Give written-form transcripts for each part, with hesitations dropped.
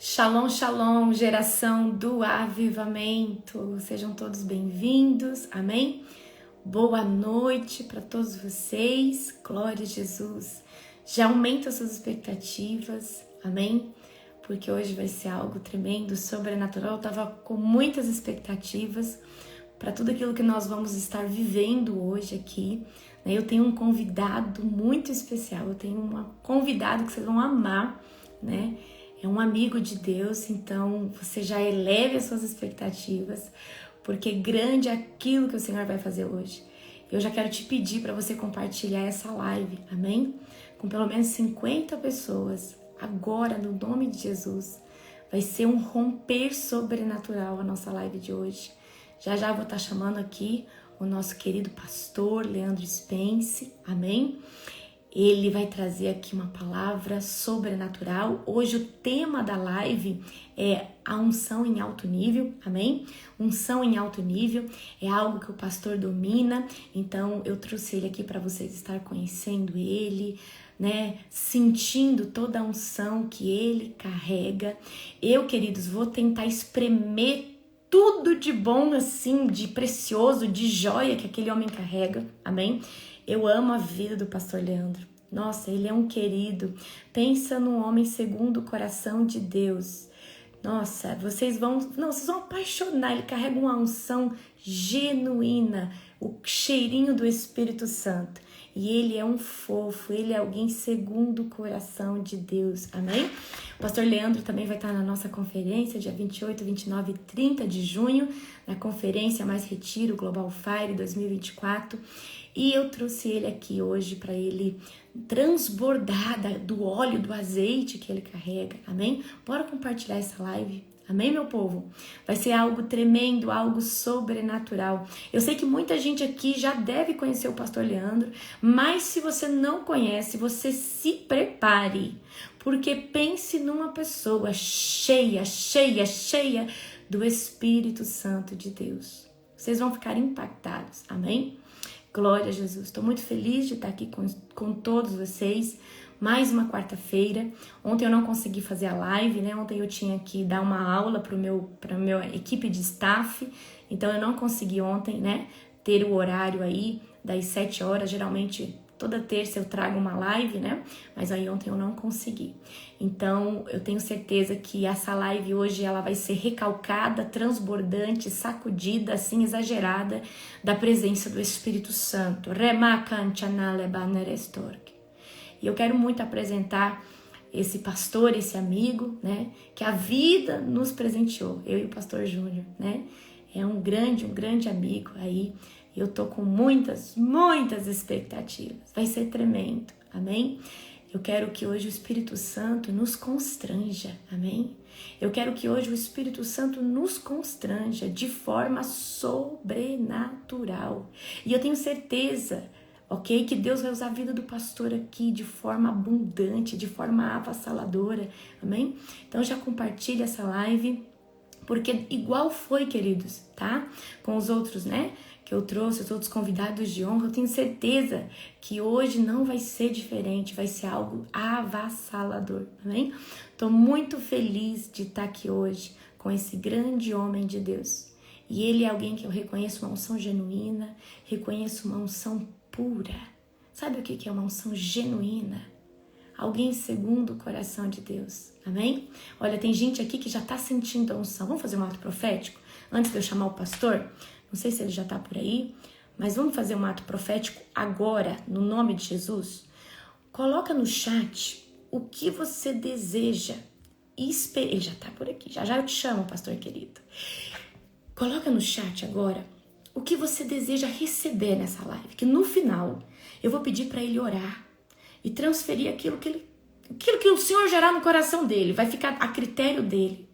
Shalom, shalom, geração do avivamento. Sejam todos bem-vindos, amém? Boa noite para todos vocês, glória a Jesus. Já aumenta suas expectativas, amém? Porque hoje vai ser algo tremendo, sobrenatural. Eu estava com muitas expectativas para tudo aquilo que nós vamos estar vivendo hoje aqui. Eu tenho um convidado muito especial, eu tenho uma convidada que vocês vão amar, né? É um amigo de Deus, então você já eleve as suas expectativas, porque grande é aquilo que o Senhor vai fazer hoje. Eu já quero te pedir para você compartilhar essa live, amém? Com pelo menos 50 pessoas, agora no nome de Jesus. Vai ser um romper sobrenatural a nossa live de hoje. Já vou estar chamando aqui o nosso querido pastor Leandro Spence, amém? Ele vai trazer aqui uma palavra sobrenatural. Hoje o tema da live é a unção em alto nível, amém? Unção em alto nível é algo que o pastor domina, então eu trouxe ele aqui para vocês estar conhecendo ele, né? Sentindo toda a unção que ele carrega. Eu, queridos, vou tentar espremer tudo de bom, assim, de precioso, de joia que aquele homem carrega, amém? Eu amo a vida do pastor Leandro. Nossa, ele é um querido. Pensa num homem segundo o coração de Deus. Nossa, vocês vão apaixonar. Ele carrega uma unção genuína, o cheirinho do Espírito Santo. E ele é um fofo, ele é alguém segundo o coração de Deus, amém? O pastor Leandro também vai estar na nossa conferência, dia 28, 29 e 30 de junho, na conferência Mais Retiro Global Fire 2024. E eu trouxe ele aqui hoje para ele transbordar do óleo, do azeite que ele carrega, amém? Bora compartilhar essa live. Amém, meu povo? Vai ser algo tremendo, algo sobrenatural. Eu sei que muita gente aqui já deve conhecer o pastor Leandro, mas se você não conhece, você se prepare, porque pense numa pessoa cheia do Espírito Santo de Deus. Vocês vão ficar impactados, amém? Glória a Jesus. Estou muito feliz de estar aqui com todos vocês. Mais uma quarta-feira. Ontem eu não consegui fazer a live, né? Ontem eu tinha que dar uma aula para minha equipe de staff. Então eu não consegui ontem, né? Ter o horário aí das 7 horas. Geralmente toda terça eu trago uma live, né? Mas aí ontem eu não consegui. Então eu tenho certeza que essa live hoje ela vai ser recalcada, transbordante, sacudida, assim, exagerada da presença do Espírito Santo. E eu quero muito apresentar esse pastor, esse amigo, né? Que a vida nos presenteou, eu e o pastor Júnior, né? É um grande amigo aí. Eu tô com muitas expectativas. Vai ser tremendo, amém? Eu quero que hoje o Espírito Santo nos constranja, amém? Eu quero que hoje o Espírito Santo nos constranja de forma sobrenatural. E eu tenho certeza, ok? Que Deus vai usar a vida do pastor aqui de forma abundante, de forma avassaladora, amém? Então já compartilha essa live, porque igual foi, queridos, tá? Com os outros, né? Que eu trouxe, os outros convidados de honra, eu tenho certeza que hoje não vai ser diferente, vai ser algo avassalador, amém? Tô muito feliz de estar aqui hoje com esse grande homem de Deus. E ele é alguém que eu reconheço uma unção genuína, reconheço uma unção pura. Sabe o que é uma unção genuína? Alguém segundo o coração de Deus, amém? Olha, tem gente aqui que já tá sentindo a unção. Vamos fazer um ato profético? Antes de eu chamar o pastor, não sei se ele já tá por aí, mas vamos fazer um ato profético agora, no nome de Jesus? Coloca no chat o que você deseja. Ele já tá por aqui, já eu te chamo, pastor querido. Coloca no chat agora o que você deseja receber nessa live, que no final eu vou pedir para ele orar e transferir aquilo que o Senhor gerar no coração dele, vai ficar a critério dele.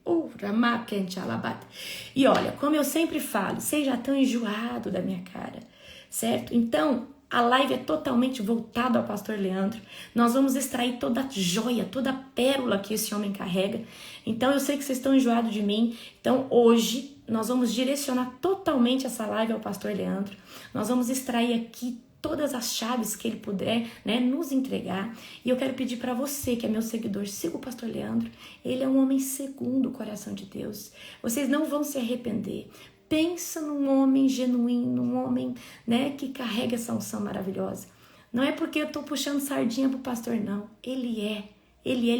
E olha, como eu sempre falo, vocês já estão enjoados da minha cara, certo? Então, a live é totalmente voltada ao pastor Leandro. Nós vamos extrair toda a joia, toda a pérola que esse homem carrega. Então, eu sei que vocês estão enjoados de mim. Então, hoje, nós vamos direcionar totalmente essa live ao pastor Leandro. Nós vamos extrair aqui todas as chaves que ele puder, né, nos entregar. E eu quero pedir para você, que é meu seguidor, siga o pastor Leandro. Ele é um homem segundo o coração de Deus. Vocês não vão se arrepender. Pensa num homem genuíno, um homem, né, que carrega essa unção maravilhosa. Não é porque eu tô puxando sardinha pro pastor, não. Ele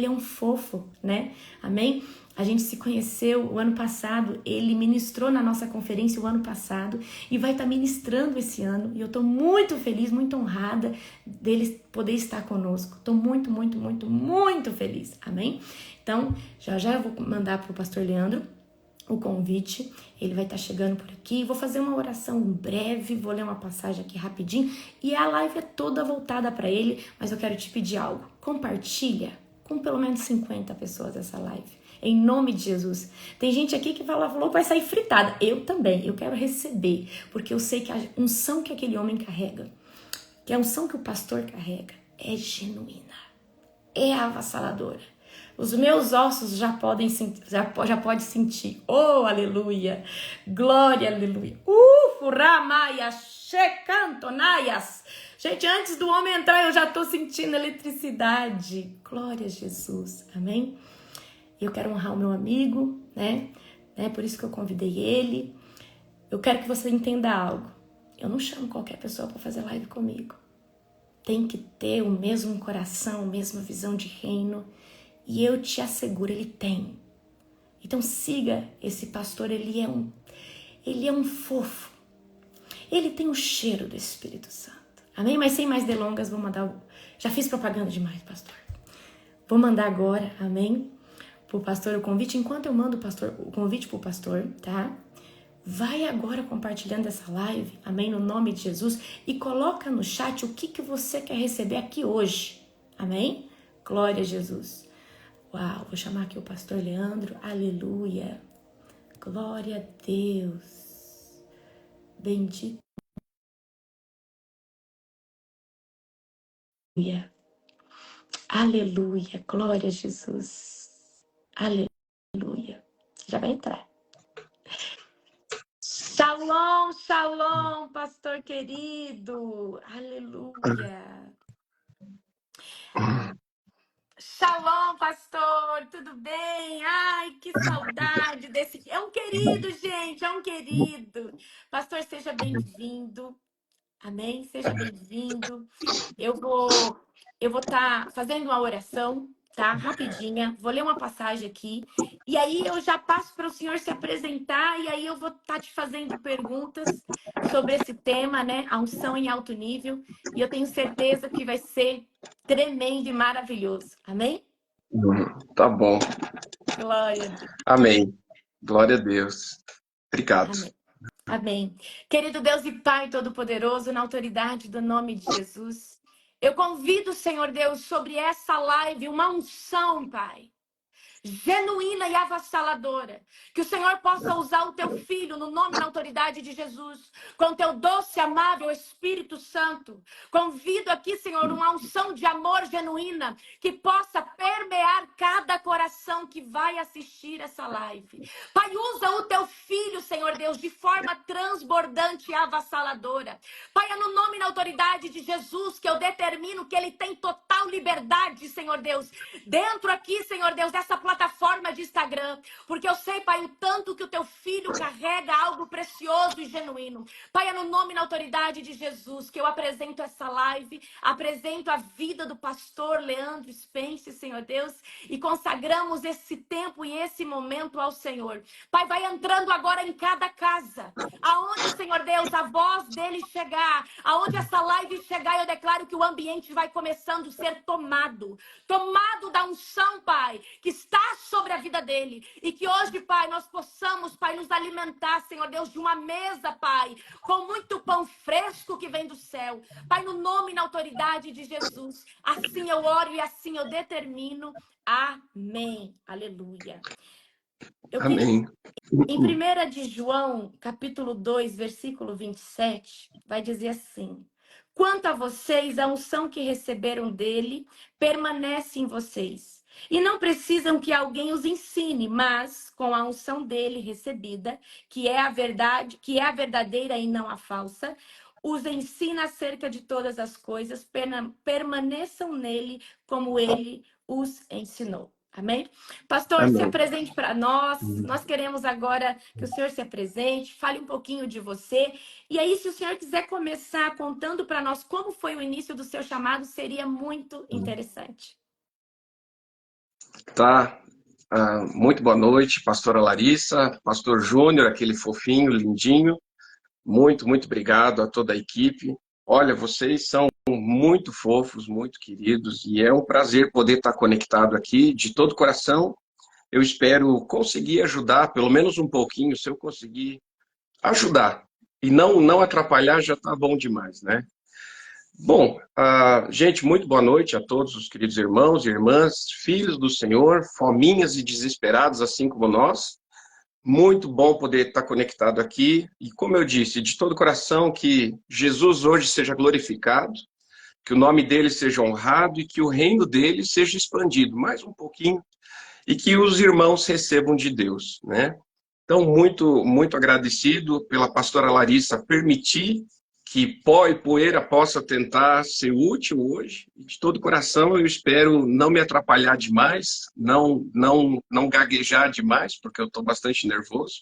é um fofo, né? Amém? A gente se conheceu o ano passado, ele ministrou na nossa conferência o ano passado e vai estar ministrando esse ano. E eu estou muito feliz, muito honrada dele poder estar conosco. Estou muito, muito, muito, muito feliz. Amém? Então, já eu vou mandar para o pastor Leandro o convite. Ele vai estar chegando por aqui. Vou fazer uma oração breve, vou ler uma passagem aqui rapidinho. E a live é toda voltada para ele, mas eu quero te pedir algo. Compartilha com pelo menos 50 pessoas essa live. Em nome de Jesus. Tem gente aqui que falou que vai sair fritada. Eu também. Eu quero receber. Porque eu sei que a unção que aquele homem carrega, que a unção que o pastor carrega, é genuína. É avassaladora. Os meus ossos já podem já pode sentir. Oh, aleluia. Glória, aleluia. Ramaya, shekantonaias. Gente, antes do homem entrar, eu já estou sentindo eletricidade. Glória a Jesus. Amém? Eu quero honrar o meu amigo, né? Por isso que eu convidei ele. Eu quero que você entenda algo. Eu não chamo qualquer pessoa para fazer live comigo. Tem que ter o mesmo coração, a mesma visão de reino. E eu te asseguro, ele tem. Então siga esse pastor, ele é um fofo. Ele tem o cheiro do Espírito Santo. Amém? Mas sem mais delongas, vou mandar Já fiz propaganda demais, pastor. Vou mandar agora, amém? Pro pastor o convite. Enquanto eu mando o convite pro pastor, tá? Vai agora compartilhando essa live, amém? No nome de Jesus. E coloca no chat o que você quer receber aqui hoje, amém? Glória a Jesus. Uau, vou chamar aqui o pastor Leandro, aleluia. Glória a Deus. Bendito. Aleluia, glória a Jesus. Aleluia. Já vai entrar. Shalom, shalom, pastor querido. Aleluia. Shalom, pastor, tudo bem? Ai, que saudade desse... É um querido, gente, é um querido. Pastor, seja bem-vindo. Amém? Seja bem-vindo. Eu vou estar fazendo uma oração, tá? Rapidinha. Vou ler uma passagem aqui. E aí eu já passo para o senhor se apresentar e aí eu vou estar te fazendo perguntas sobre esse tema, né? A unção em alto nível. E eu tenho certeza que vai ser tremendo e maravilhoso. Amém? Tá bom. Glória a Deus. Amém. Glória a Deus. Obrigado. Amém. Amém. Querido Deus e Pai Todo-Poderoso, na autoridade do nome de Jesus, eu convido, Senhor Deus, sobre essa live uma unção, Pai, genuína e avassaladora. Que o Senhor possa usar o teu filho no nome e na autoridade de Jesus, com teu doce, amável Espírito Santo. Convido aqui, Senhor, uma unção de amor genuína que possa permear cada coração que vai assistir essa live. Pai, usa o teu filho, Senhor Deus, de forma transbordante e avassaladora. Pai, é no nome e na autoridade de Jesus que eu determino que ele tem total liberdade, Senhor Deus, dentro aqui, Senhor Deus, dessa plataforma de Instagram, porque eu sei, Pai, o tanto que o teu filho carrega algo precioso e genuíno. Pai, é no nome e na autoridade de Jesus que eu apresento essa live, apresento a vida do pastor Leandro Spence, Senhor Deus, e consagramos esse tempo e esse momento ao Senhor. Pai, vai entrando agora em cada casa, aonde, Senhor Deus, a voz dele chegar, aonde essa live chegar, eu declaro que o ambiente vai começando a ser tomado da unção, Pai, que está sobre a vida dele. E que hoje, Pai, nós possamos, Pai, nos alimentar, Senhor Deus, de uma mesa, Pai, com muito pão fresco que vem do céu. Pai, no nome e na autoridade de Jesus, assim eu oro e assim eu determino. Amém. Aleluia. Eu queria... Amém. Em 1 de João, capítulo 2, versículo 27, vai dizer assim: quanto a vocês, a unção que receberam dele permanece em vocês. E não precisam que alguém os ensine, mas com a unção dele recebida, que é a verdade, que é a verdadeira e não a falsa, os ensina acerca de todas as coisas, permaneçam nele como ele os ensinou. Amém? Pastor, se Amém. apresente para nós. Nós queremos agora que o senhor se apresente, fale um pouquinho de você. E aí, se o senhor quiser começar contando para nós como foi o início do seu chamado, seria muito interessante. Tá. Muito boa noite, pastora Larissa, pastor Júnior, aquele fofinho, lindinho. Muito obrigado a toda a equipe. Olha, vocês são muito fofos, muito queridos, e é um prazer poder estar conectado aqui de todo o coração. Eu espero conseguir ajudar, pelo menos um pouquinho, se eu conseguir ajudar. E não atrapalhar já está bom demais, né? Bom, gente, muito boa noite a todos os queridos irmãos e irmãs, filhos do Senhor, fominhas e desesperados, assim como nós. Muito bom poder estar conectado aqui. E como eu disse, de todo coração, que Jesus hoje seja glorificado, que o nome dele seja honrado e que o reino dele seja expandido mais um pouquinho e que os irmãos recebam de Deus, né? Então, muito agradecido pela pastora Larissa permitir que pó e poeira possa tentar ser útil hoje. De todo coração, eu espero não me atrapalhar demais, não gaguejar demais, porque eu estou bastante nervoso.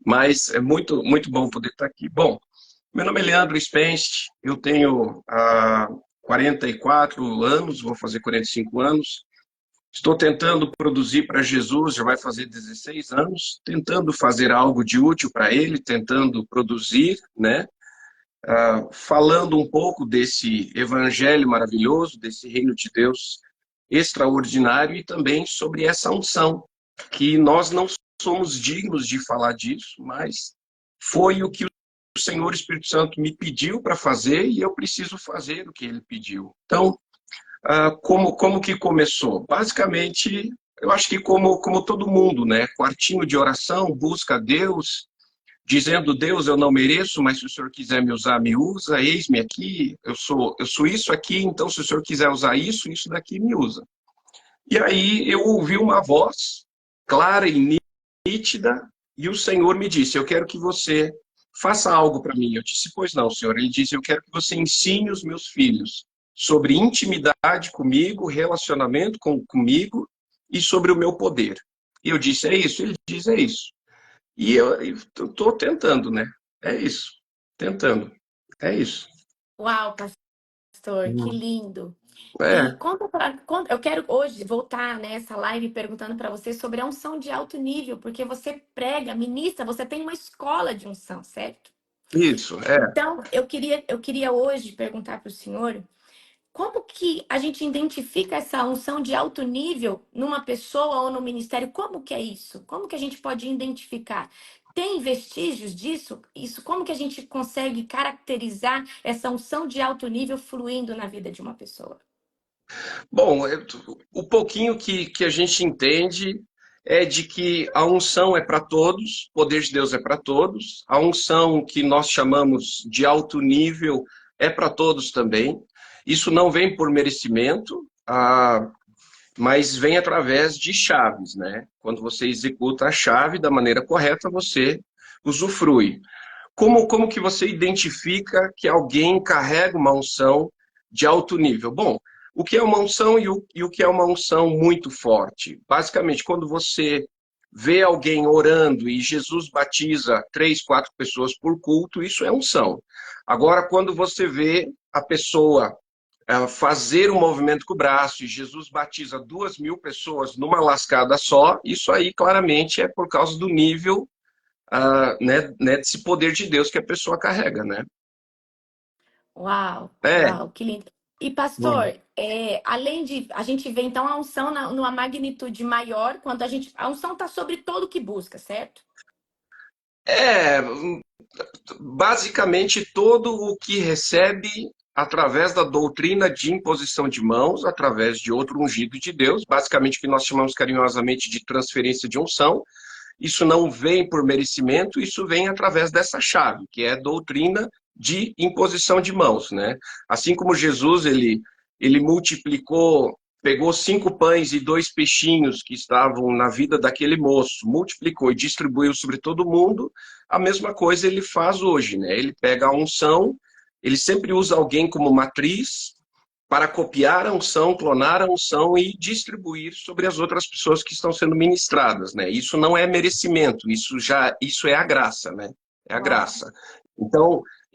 Mas é muito bom poder estar aqui. Bom, meu nome é Leandro Spence, eu tenho 44 anos, vou fazer 45 anos. Estou tentando produzir para Jesus, já vai fazer 16 anos, tentando fazer algo de útil para ele, tentando produzir, né? Falando um pouco desse evangelho maravilhoso, desse reino de Deus extraordinário e também sobre essa unção, que nós não somos dignos de falar disso, mas foi o que o Senhor Espírito Santo me pediu para fazer e eu preciso fazer o que ele pediu. Então, como que começou? Basicamente, eu acho que como todo mundo, né? Quartinho de oração, busca a Deus, dizendo, Deus, eu não mereço, mas se o Senhor quiser me usar, me usa, eis-me aqui, eu sou isso aqui, então se o Senhor quiser usar isso daqui me usa. E aí eu ouvi uma voz clara e nítida, e o Senhor me disse, eu quero que você faça algo para mim. Eu disse, pois não, Senhor. Ele disse, eu quero que você ensine os meus filhos sobre intimidade comigo, relacionamento comigo e sobre o meu poder. E eu disse, é isso? Ele diz, é isso. E eu estou tentando, né? É isso. Tentando. É isso. Uau, pastor, que lindo. E É, eu quero hoje voltar nessa live perguntando para você sobre a unção de alto nível, porque você prega, ministra, você tem uma escola de unção, certo? isso. É. Então, eu queria hoje perguntar para o senhor como que a gente identifica essa unção de alto nível numa pessoa ou no ministério? Como que é isso? Como que a gente pode identificar? Tem vestígios disso? Isso, como que a gente consegue caracterizar essa unção de alto nível fluindo na vida de uma pessoa? Bom, o pouquinho que a gente entende é de que a unção é para todos, o poder de Deus é para todos, a unção que nós chamamos de alto nível é para todos também. Isso não vem por merecimento, mas vem através de chaves, né? Quando você executa a chave da maneira correta, você usufrui. Como que você identifica que alguém carrega uma unção de alto nível? Bom, o que é uma unção e o que é uma unção muito forte? Basicamente, quando você vê alguém orando e Jesus batiza 3, 4 pessoas por culto, isso é unção. Agora, quando você vê a pessoa fazer um movimento com o braço e Jesus batiza 2.000 pessoas numa lascada só, isso aí claramente é por causa do nível desse poder de Deus que a pessoa carrega, né? Uau, É. uau, que lindo. E Hum. pastor, além de a gente vê então a unção numa magnitude maior, quando a unção está sobre todo o que busca, certo? É, basicamente todo o que recebe através da doutrina de imposição de mãos, através de outro ungido de Deus, basicamente o que nós chamamos carinhosamente de transferência de unção, isso não vem por merecimento, isso vem através dessa chave, que é a doutrina de imposição de mãos, né? Assim como Jesus, ele multiplicou pegou 5 pães e 2 peixinhos que estavam na vida daquele moço, multiplicou e distribuiu sobre todo mundo, a mesma coisa ele faz hoje, né? Ele pega a unção, ele sempre usa alguém como matriz para copiar a unção, clonar a unção e distribuir sobre as outras pessoas que estão sendo ministradas, né? Isso não é merecimento, isso é a graça, né? É a Uau. graça.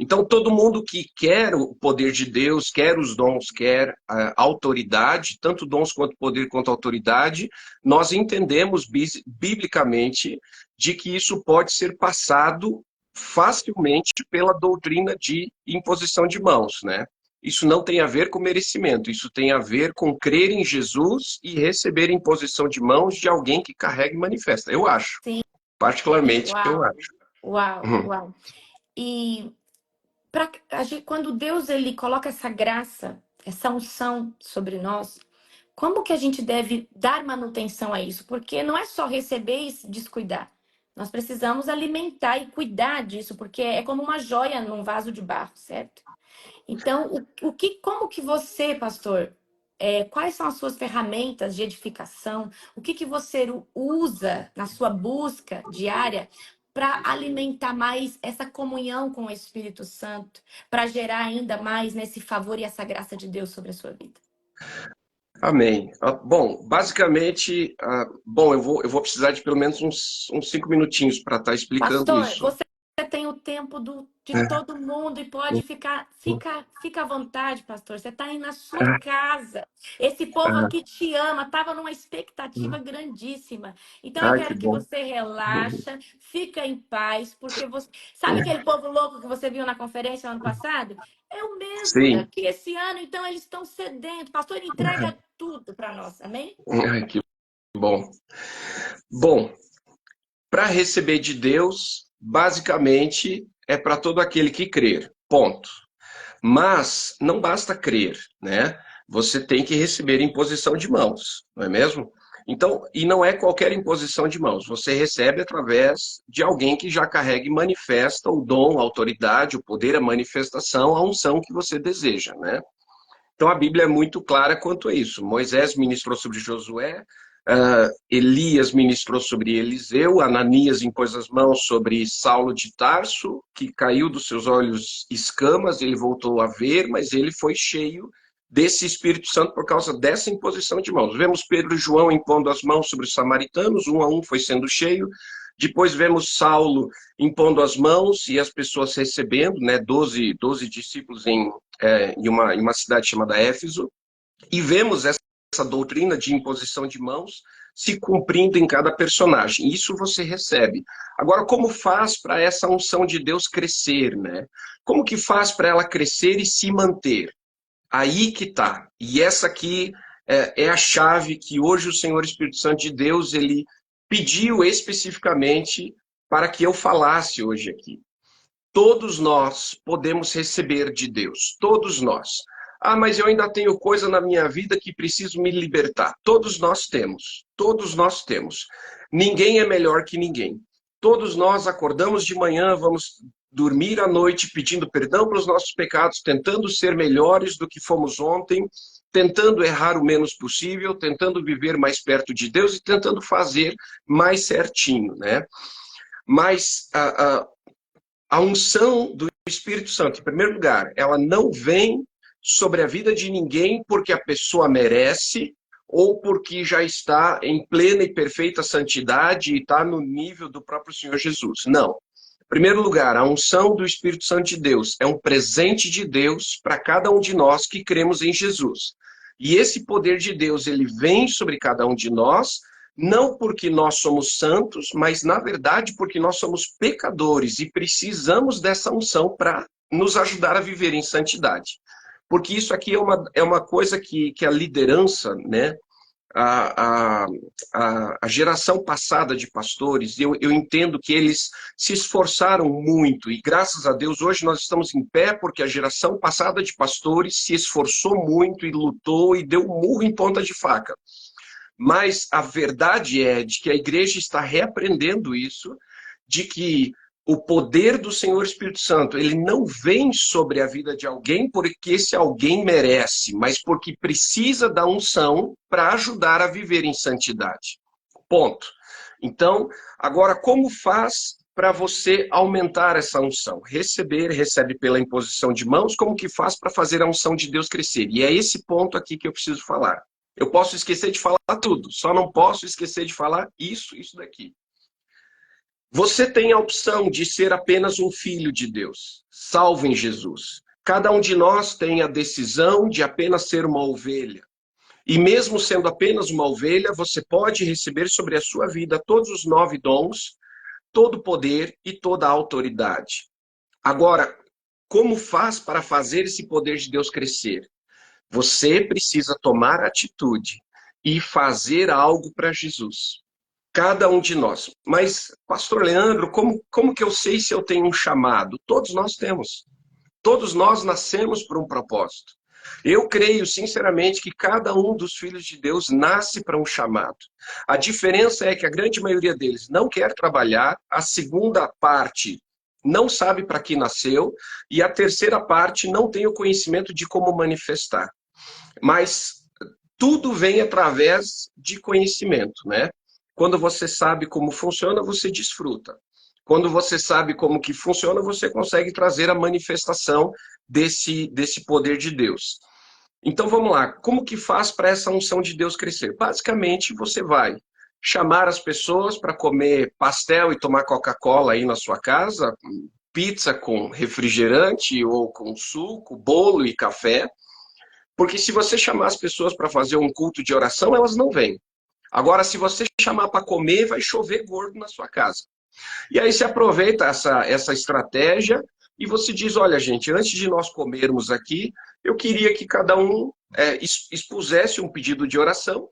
Então todo mundo que quer o poder de Deus, quer os dons, quer a autoridade, tanto dons quanto poder quanto autoridade, nós entendemos biblicamente de que isso pode ser passado facilmente pela doutrina de imposição de mãos, né? Isso não tem a ver com merecimento, isso tem a ver com crer em Jesus e receber imposição de mãos de alguém que carrega e manifesta. Eu acho, Sim, particularmente, eu uau, acho. uau, Uhum. uau. E quando Deus ele coloca essa graça, essa unção sobre nós, como que a gente deve dar manutenção a isso? Porque não é só receber e se descuidar. Nós precisamos alimentar e cuidar disso, porque é como uma joia num vaso de barro, certo? Então, como que você, pastor, quais são as suas ferramentas de edificação? O que você usa na sua busca diária para alimentar mais essa comunhão com o Espírito Santo, para gerar ainda mais nesse favor e essa graça de Deus sobre a sua vida? Amém. Bom, basicamente, eu vou precisar de pelo menos uns 5 minutinhos para estar explicando Pastor, isso. você tem o tempo de todo mundo e pode fica à vontade, pastor. Você está aí na sua casa. Esse povo aqui te ama, estava numa expectativa grandíssima. Então eu Ai, que quero que bom. você relaxa, fica em paz, porque você sabe aquele povo louco que você viu na conferência ano passado? É o mesmo Sim. daqui esse ano, então eles estão sedentos. Pastor, entrega tudo para nós, amém? Ai, que bom. Bom, para receber de Deus, basicamente, é para todo aquele que crer. Ponto. Mas não basta crer, né? Você tem que receber imposição de mãos, não é mesmo? Então, e não é qualquer imposição de mãos, você recebe através de alguém que já carrega e manifesta o dom, a autoridade, o poder, a manifestação, a unção que você deseja, né? Então a Bíblia é muito clara quanto a isso. Moisés ministrou sobre Josué, Elias ministrou sobre Eliseu, Ananias impôs as mãos sobre Saulo de Tarso, que caiu dos seus olhos escamas, ele voltou a ver, mas ele foi cheio desse Espírito Santo por causa dessa imposição de mãos. Vemos Pedro e João impondo as mãos sobre os samaritanos, um a um foi sendo cheio. Depois vemos Saulo impondo as mãos e as pessoas recebendo, né, 12 discípulos em uma cidade chamada Éfeso, e vemos essa doutrina de imposição de mãos se cumprindo em cada personagem. Isso você recebe. Agora, como faz para essa unção de Deus crescer, né? Como que faz para ela crescer e se manter? Aí que tá. E essa aqui é a chave que hoje o Senhor Espírito Santo de Deus, ele pediu especificamente para que eu falasse hoje aqui. Todos nós podemos receber de Deus, todos nós. Ah, mas eu ainda tenho coisa na minha vida que preciso me libertar. Todos nós temos, todos nós temos. Ninguém é melhor que ninguém. Todos nós acordamos de manhã, vamos dormir à noite pedindo perdão pelos nossos pecados, tentando ser melhores do que fomos ontem, tentando errar o menos possível, tentando viver mais perto de Deus e tentando fazer mais certinho, né? Mas a unção do Espírito Santo, em primeiro lugar, ela não vem sobre a vida de ninguém porque a pessoa merece ou porque já está em plena e perfeita santidade e está no nível do próprio Senhor Jesus. Não. Em primeiro lugar, a unção do Espírito Santo de Deus é um presente de Deus para cada um de nós que cremos em Jesus. E esse poder de Deus, ele vem sobre cada um de nós, não porque nós somos santos, mas na verdade porque nós somos pecadores e precisamos dessa unção para nos ajudar a viver em santidade. Porque isso aqui é uma coisa que a liderança, né, a, a, a geração passada de pastores, eu entendo que eles se esforçaram muito e graças a Deus hoje nós estamos em pé porque a geração passada de pastores se esforçou muito e lutou e deu murro em ponta de faca. Mas a verdade é de que a igreja está reaprendendo isso, de que o poder do Senhor Espírito Santo, ele não vem sobre a vida de alguém porque esse alguém merece, mas porque precisa da unção para ajudar a viver em santidade. Ponto. Então, agora, como faz para você aumentar essa unção? Receber, recebe pela imposição de mãos, como que faz para fazer a unção de Deus crescer? E é esse ponto aqui que eu preciso falar. Eu posso esquecer de falar tudo, só não posso esquecer de falar isso daqui. Você tem a opção de ser apenas um filho de Deus, salvo em Jesus. Cada um de nós tem a decisão de apenas ser uma ovelha. E mesmo sendo apenas uma ovelha, você pode receber sobre a sua vida todos os 9 dons, todo o poder e toda a autoridade. Agora, como faz para fazer esse poder de Deus crescer? Você precisa tomar atitude e fazer algo para Jesus. Cada um de nós. Mas, pastor Leandro, como que eu sei se eu tenho um chamado? Todos nós temos. Todos nós nascemos por um propósito. Eu creio, sinceramente, que cada um dos filhos de Deus nasce para um chamado. A diferença é que a grande maioria deles não quer trabalhar, a segunda parte não sabe para que nasceu, e a terceira parte não tem o conhecimento de como manifestar. Mas tudo vem através de conhecimento, né? Quando você sabe como funciona, você desfruta. Quando você sabe como que funciona, você consegue trazer a manifestação desse poder de Deus. Então vamos lá, como que faz para essa unção de Deus crescer? Basicamente, você vai chamar as pessoas para comer pastel e tomar Coca-Cola aí na sua casa, pizza com refrigerante ou com suco, bolo e café, porque se você chamar as pessoas para fazer um culto de oração, elas não vêm. Agora, se você chamar para comer, vai chover gordo na sua casa. E aí você aproveita essa estratégia e você diz, olha, gente, antes de nós comermos aqui, eu queria que cada um expusesse um pedido de oração,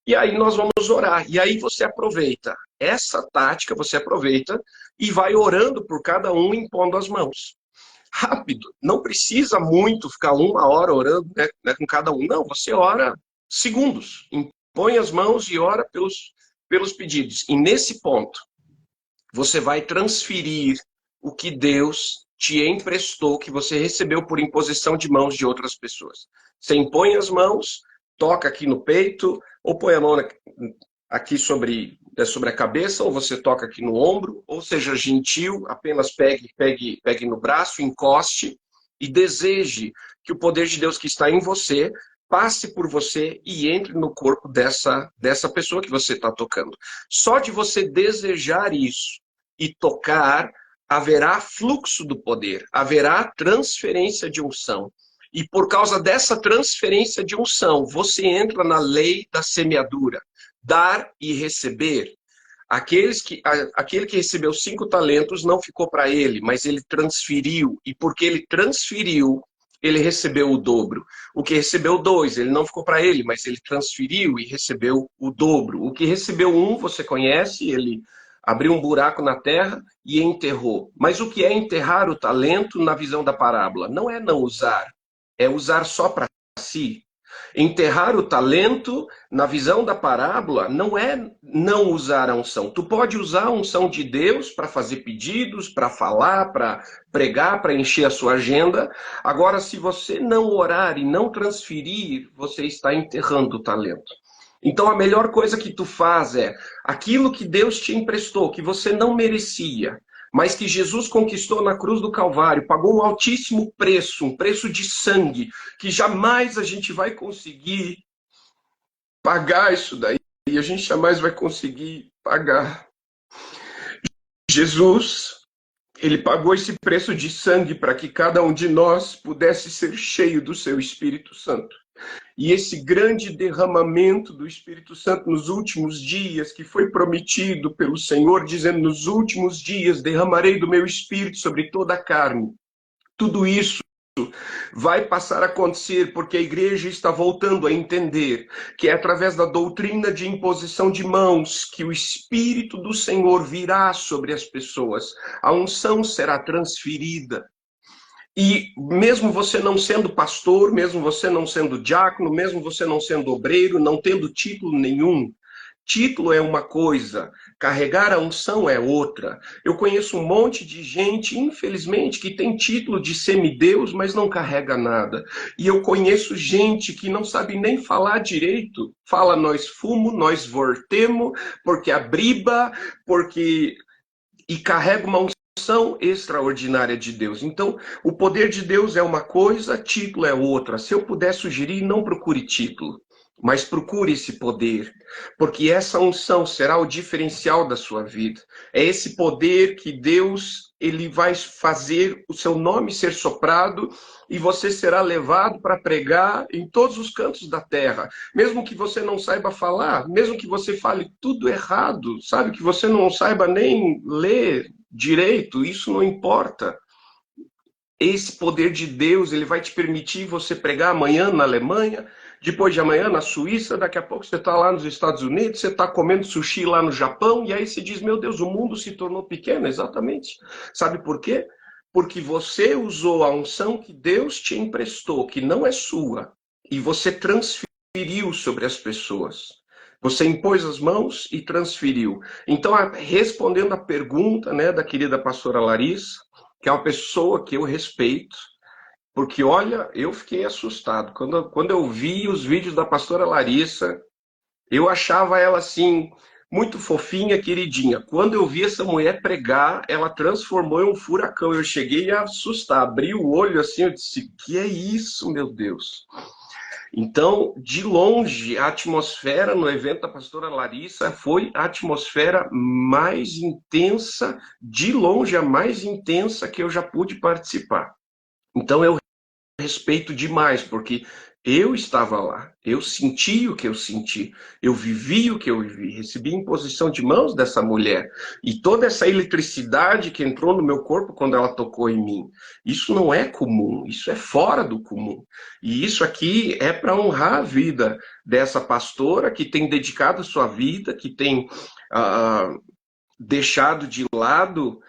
e aí nós vamos orar. E aí você aproveita essa tática, você aproveita e vai orando por cada um, impondo as mãos. Rápido, não precisa muito ficar 1 hora orando, né, com cada um. Não, você ora segundos. Põe as mãos e ora pelos pedidos. E nesse ponto, você vai transferir o que Deus te emprestou, que você recebeu por imposição de mãos de outras pessoas. Você impõe as mãos, toca aqui no peito, ou põe a mão aqui sobre a cabeça, ou você toca aqui no ombro, ou seja gentil, apenas pegue no braço, encoste e deseje que o poder de Deus que está em você passe por você e entre no corpo dessa pessoa que você está tocando. Só de você desejar isso e tocar, haverá fluxo do poder, haverá transferência de unção. E por causa dessa transferência de unção, você entra na lei da semeadura, dar e receber. Aquele que recebeu 5 talentos não ficou para ele, mas ele transferiu. E porque ele transferiu, ele recebeu o dobro. O que recebeu 2, ele não ficou para ele, mas ele transferiu e recebeu o dobro. O que recebeu 1, você conhece, ele abriu um buraco na terra e enterrou. Mas o que é enterrar o talento na visão da parábola? Não é não usar, é usar só para si. Enterrar o talento, na visão da parábola, não é não usar a unção. Tu pode usar a unção de Deus para fazer pedidos, para falar, para pregar, para encher a sua agenda. Agora, se você não orar e não transferir, você está enterrando o talento. Então, a melhor coisa que tu faz é aquilo que Deus te emprestou, que você não merecia, mas que Jesus conquistou na cruz do Calvário, pagou um altíssimo preço, um preço de sangue, que jamais a gente vai conseguir pagar isso daí, e a gente jamais vai conseguir pagar. Jesus, ele pagou esse preço de sangue para que cada um de nós pudesse ser cheio do seu Espírito Santo. E esse grande derramamento do Espírito Santo nos últimos dias, que foi prometido pelo Senhor, dizendo, nos últimos dias derramarei do meu Espírito sobre toda a carne. Tudo isso vai passar a acontecer porque a igreja está voltando a entender que é através da doutrina de imposição de mãos que o Espírito do Senhor virá sobre as pessoas. A unção será transferida. E mesmo você não sendo pastor, mesmo você não sendo diácono, mesmo você não sendo obreiro, não tendo título nenhum, Título é uma coisa, carregar a unção é outra. Eu conheço um monte de gente, infelizmente, que tem título de semideus, mas não carrega nada. E eu conheço gente que não sabe nem falar direito. Fala nós fumo, nós vortemo, porque abriba, porque e carrega uma unção extraordinária de Deus. Então, o poder de Deus é uma coisa, título é outra. Se eu puder sugerir, não procure título, mas procure esse poder, porque essa unção será o diferencial da sua vida. É esse poder que Deus ele vai fazer o seu nome ser soprado e você será levado para pregar em todos os cantos da terra. Mesmo que você não saiba falar, mesmo que você fale tudo errado, sabe? Que você não saiba nem ler direito, isso não importa. Esse poder de Deus, ele vai te permitir você pregar amanhã na Alemanha, depois de amanhã na Suíça, daqui a pouco você está lá nos Estados Unidos, você está comendo sushi lá no Japão, e aí você diz, meu Deus, o mundo se tornou pequeno, exatamente. Sabe por quê? Porque você usou a unção que Deus te emprestou, que não é sua, e você transferiu sobre as pessoas. Você impôs as mãos e transferiu. Então, respondendo a pergunta, né, da querida pastora Larissa, que é uma pessoa que eu respeito, porque olha, eu fiquei assustado. Quando eu vi os vídeos da pastora Larissa, eu achava ela assim, muito fofinha, queridinha. Quando eu vi essa mulher pregar, ela transformou em um furacão. Eu cheguei a assustar, abri o olho assim, eu disse: que é isso, meu Deus? Então, de longe, a atmosfera no evento da pastora Larissa foi a atmosfera mais intensa, de longe a mais intensa que eu já pude participar. Então, eu respeito demais, porque eu estava lá, eu senti o que eu senti, eu vivi o que eu vivi, recebi imposição de mãos dessa mulher e toda essa eletricidade que entrou no meu corpo quando ela tocou em mim. Isso não é comum, isso é fora do comum. E isso aqui é para honrar a vida dessa pastora que tem dedicado a sua vida, que tem deixado de lado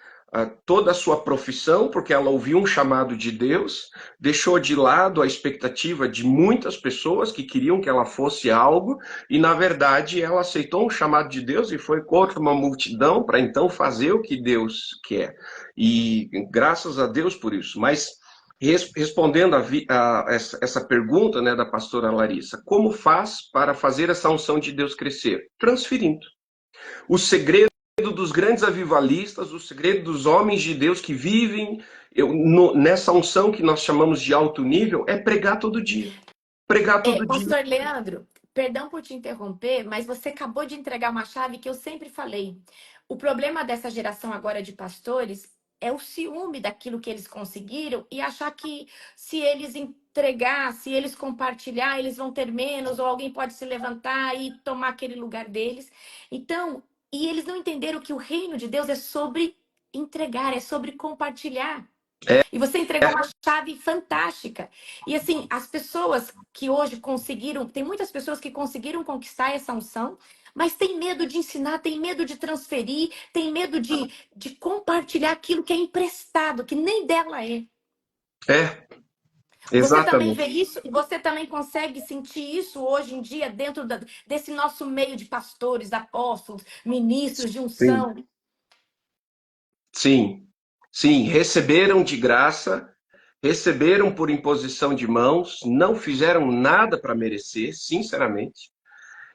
toda a sua profissão, porque ela ouviu um chamado de Deus, deixou de lado a expectativa de muitas pessoas que queriam que ela fosse algo, e na verdade ela aceitou um chamado de Deus e foi contra uma multidão para então fazer o que Deus quer. E graças a Deus por isso. Mas respondendo a essa pergunta, né, da pastora Larissa, como faz para fazer essa unção de Deus crescer? Transferindo. O segredo dos grandes avivalistas, o segredo dos homens de Deus que vivem nessa unção que nós chamamos de alto nível, é pregar todo dia. Pregar todo dia. Pastor Leandro, perdão por te interromper, mas você acabou de entregar uma chave que eu sempre falei. O problema dessa geração agora de pastores é o ciúme daquilo que eles conseguiram e achar que se eles entregar, se eles compartilhar, eles vão ter menos, ou alguém pode se levantar e tomar aquele lugar deles. Então, e eles não entenderam que o reino de Deus é sobre entregar, é sobre compartilhar. E você entregou uma chave fantástica. E assim, as pessoas que hoje conseguiram, tem muitas pessoas que conseguiram conquistar essa unção, mas tem medo de ensinar, tem medo de transferir, tem medo de compartilhar aquilo que é emprestado, que nem dela é. É, Você também exatamente. vê isso? Você também consegue sentir isso hoje em dia dentro desse nosso meio de pastores, apóstolos, ministros de Sim, unção? sim, sim. Receberam de graça, receberam por imposição de mãos, não fizeram nada para merecer, sinceramente,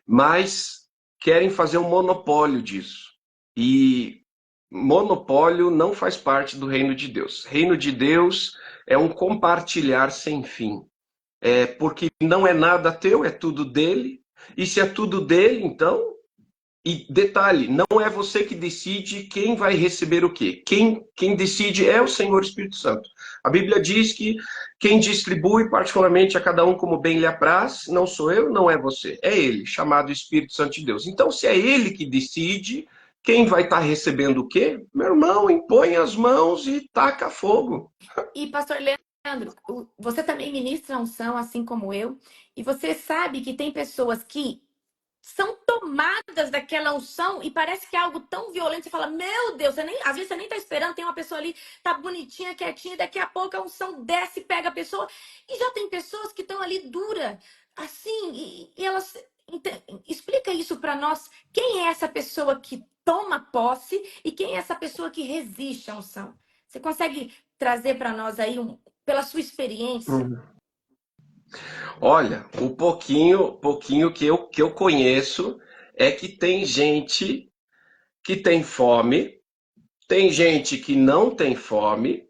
mas querem fazer um monopólio disso. E monopólio não faz parte do reino de Deus. Reino de Deus é um compartilhar sem fim. É porque não é nada teu, é tudo dele. E se é tudo dele, então. E detalhe, não é você que decide quem vai receber o quê. Quem decide é o Senhor Espírito Santo. A Bíblia diz que quem distribui particularmente a cada um como bem lhe apraz, não sou eu, não é você. É ele, chamado Espírito Santo de Deus. Então, se é ele que decide, quem vai estar recebendo o quê? Meu irmão, impõe as mãos e taca fogo. E, pastor Leandro, você também ministra unção, assim como eu, e você sabe que tem pessoas que são tomadas daquela unção e parece que é algo tão violento. Você fala, meu Deus, às vezes você nem tá esperando, tem uma pessoa ali, tá bonitinha, quietinha, e daqui a pouco a unção desce, pega a pessoa. E já tem pessoas que estão ali dura, assim, e elas. Explica isso para nós. Quem é essa pessoa que toma posse e quem é essa pessoa que resiste à unção? Você consegue trazer para nós aí, pela sua experiência? Uhum. Olha, o pouquinho que eu conheço é que tem gente que tem fome, tem gente que não tem fome,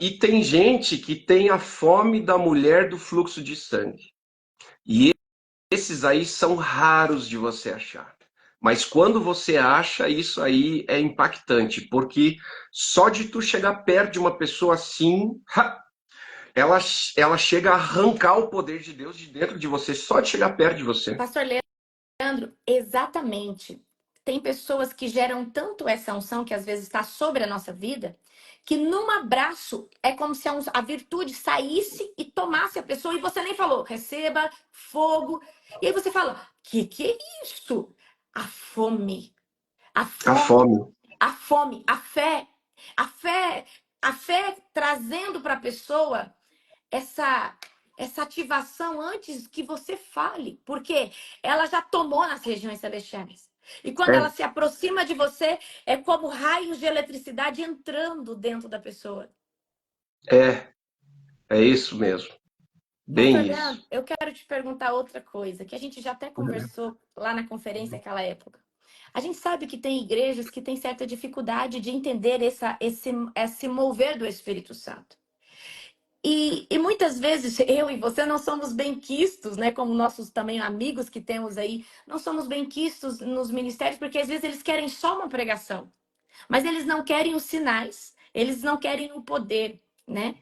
e tem gente que tem a fome da mulher do fluxo de sangue. E esses aí são raros de você achar. Mas quando você acha, isso aí é impactante, porque só de tu chegar perto de uma pessoa assim, ela chega a arrancar o poder de Deus de dentro de você, só de chegar perto de você. Pastor Leandro, exatamente. Tem pessoas que geram tanto essa unção que às vezes está sobre a nossa vida, que num abraço é como se a virtude saísse e tomasse a pessoa e você nem falou, receba fogo. E aí você fala, que é isso? A fome. A A fome, fome. a fome, a fé, a fé trazendo para a pessoa essa ativação antes que você fale, porque ela já tomou nas regiões celestiais. E quando ela se aproxima de você, é como raios de eletricidade entrando dentro da pessoa. É, é isso mesmo. Pastor Bem isso. Leandro, eu quero te perguntar outra coisa, que a gente já até conversou lá na conferência naquela época. A gente sabe que tem igrejas que têm certa dificuldade de entender esse mover do Espírito Santo. E muitas vezes eu e você não somos bem-quistos, né? Como nossos também amigos que temos aí, não somos bem-quistos nos ministérios, porque às vezes eles querem só uma pregação, mas eles não querem os sinais, eles não querem o poder, né?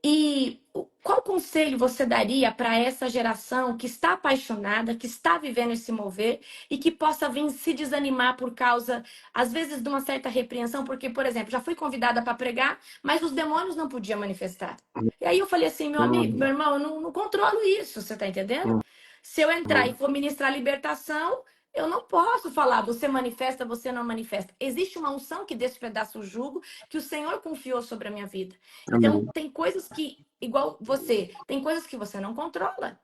E qual conselho você daria para essa geração que está apaixonada, que está vivendo esse mover e que possa vir se desanimar por causa, às vezes, de uma certa repreensão? Porque, por exemplo, já fui convidada para pregar, mas os demônios não podiam manifestar. E aí eu falei assim, meu amigo, meu Uhum, irmão, eu não controlo isso, você está entendendo? Se eu entrar e uhum. for ministrar libertação, eu não posso falar, você manifesta, você não manifesta. Existe uma unção que despedaça o jugo que o Senhor confiou sobre a minha vida. Então, Amém. tem coisas que, igual você, tem coisas que você não controla.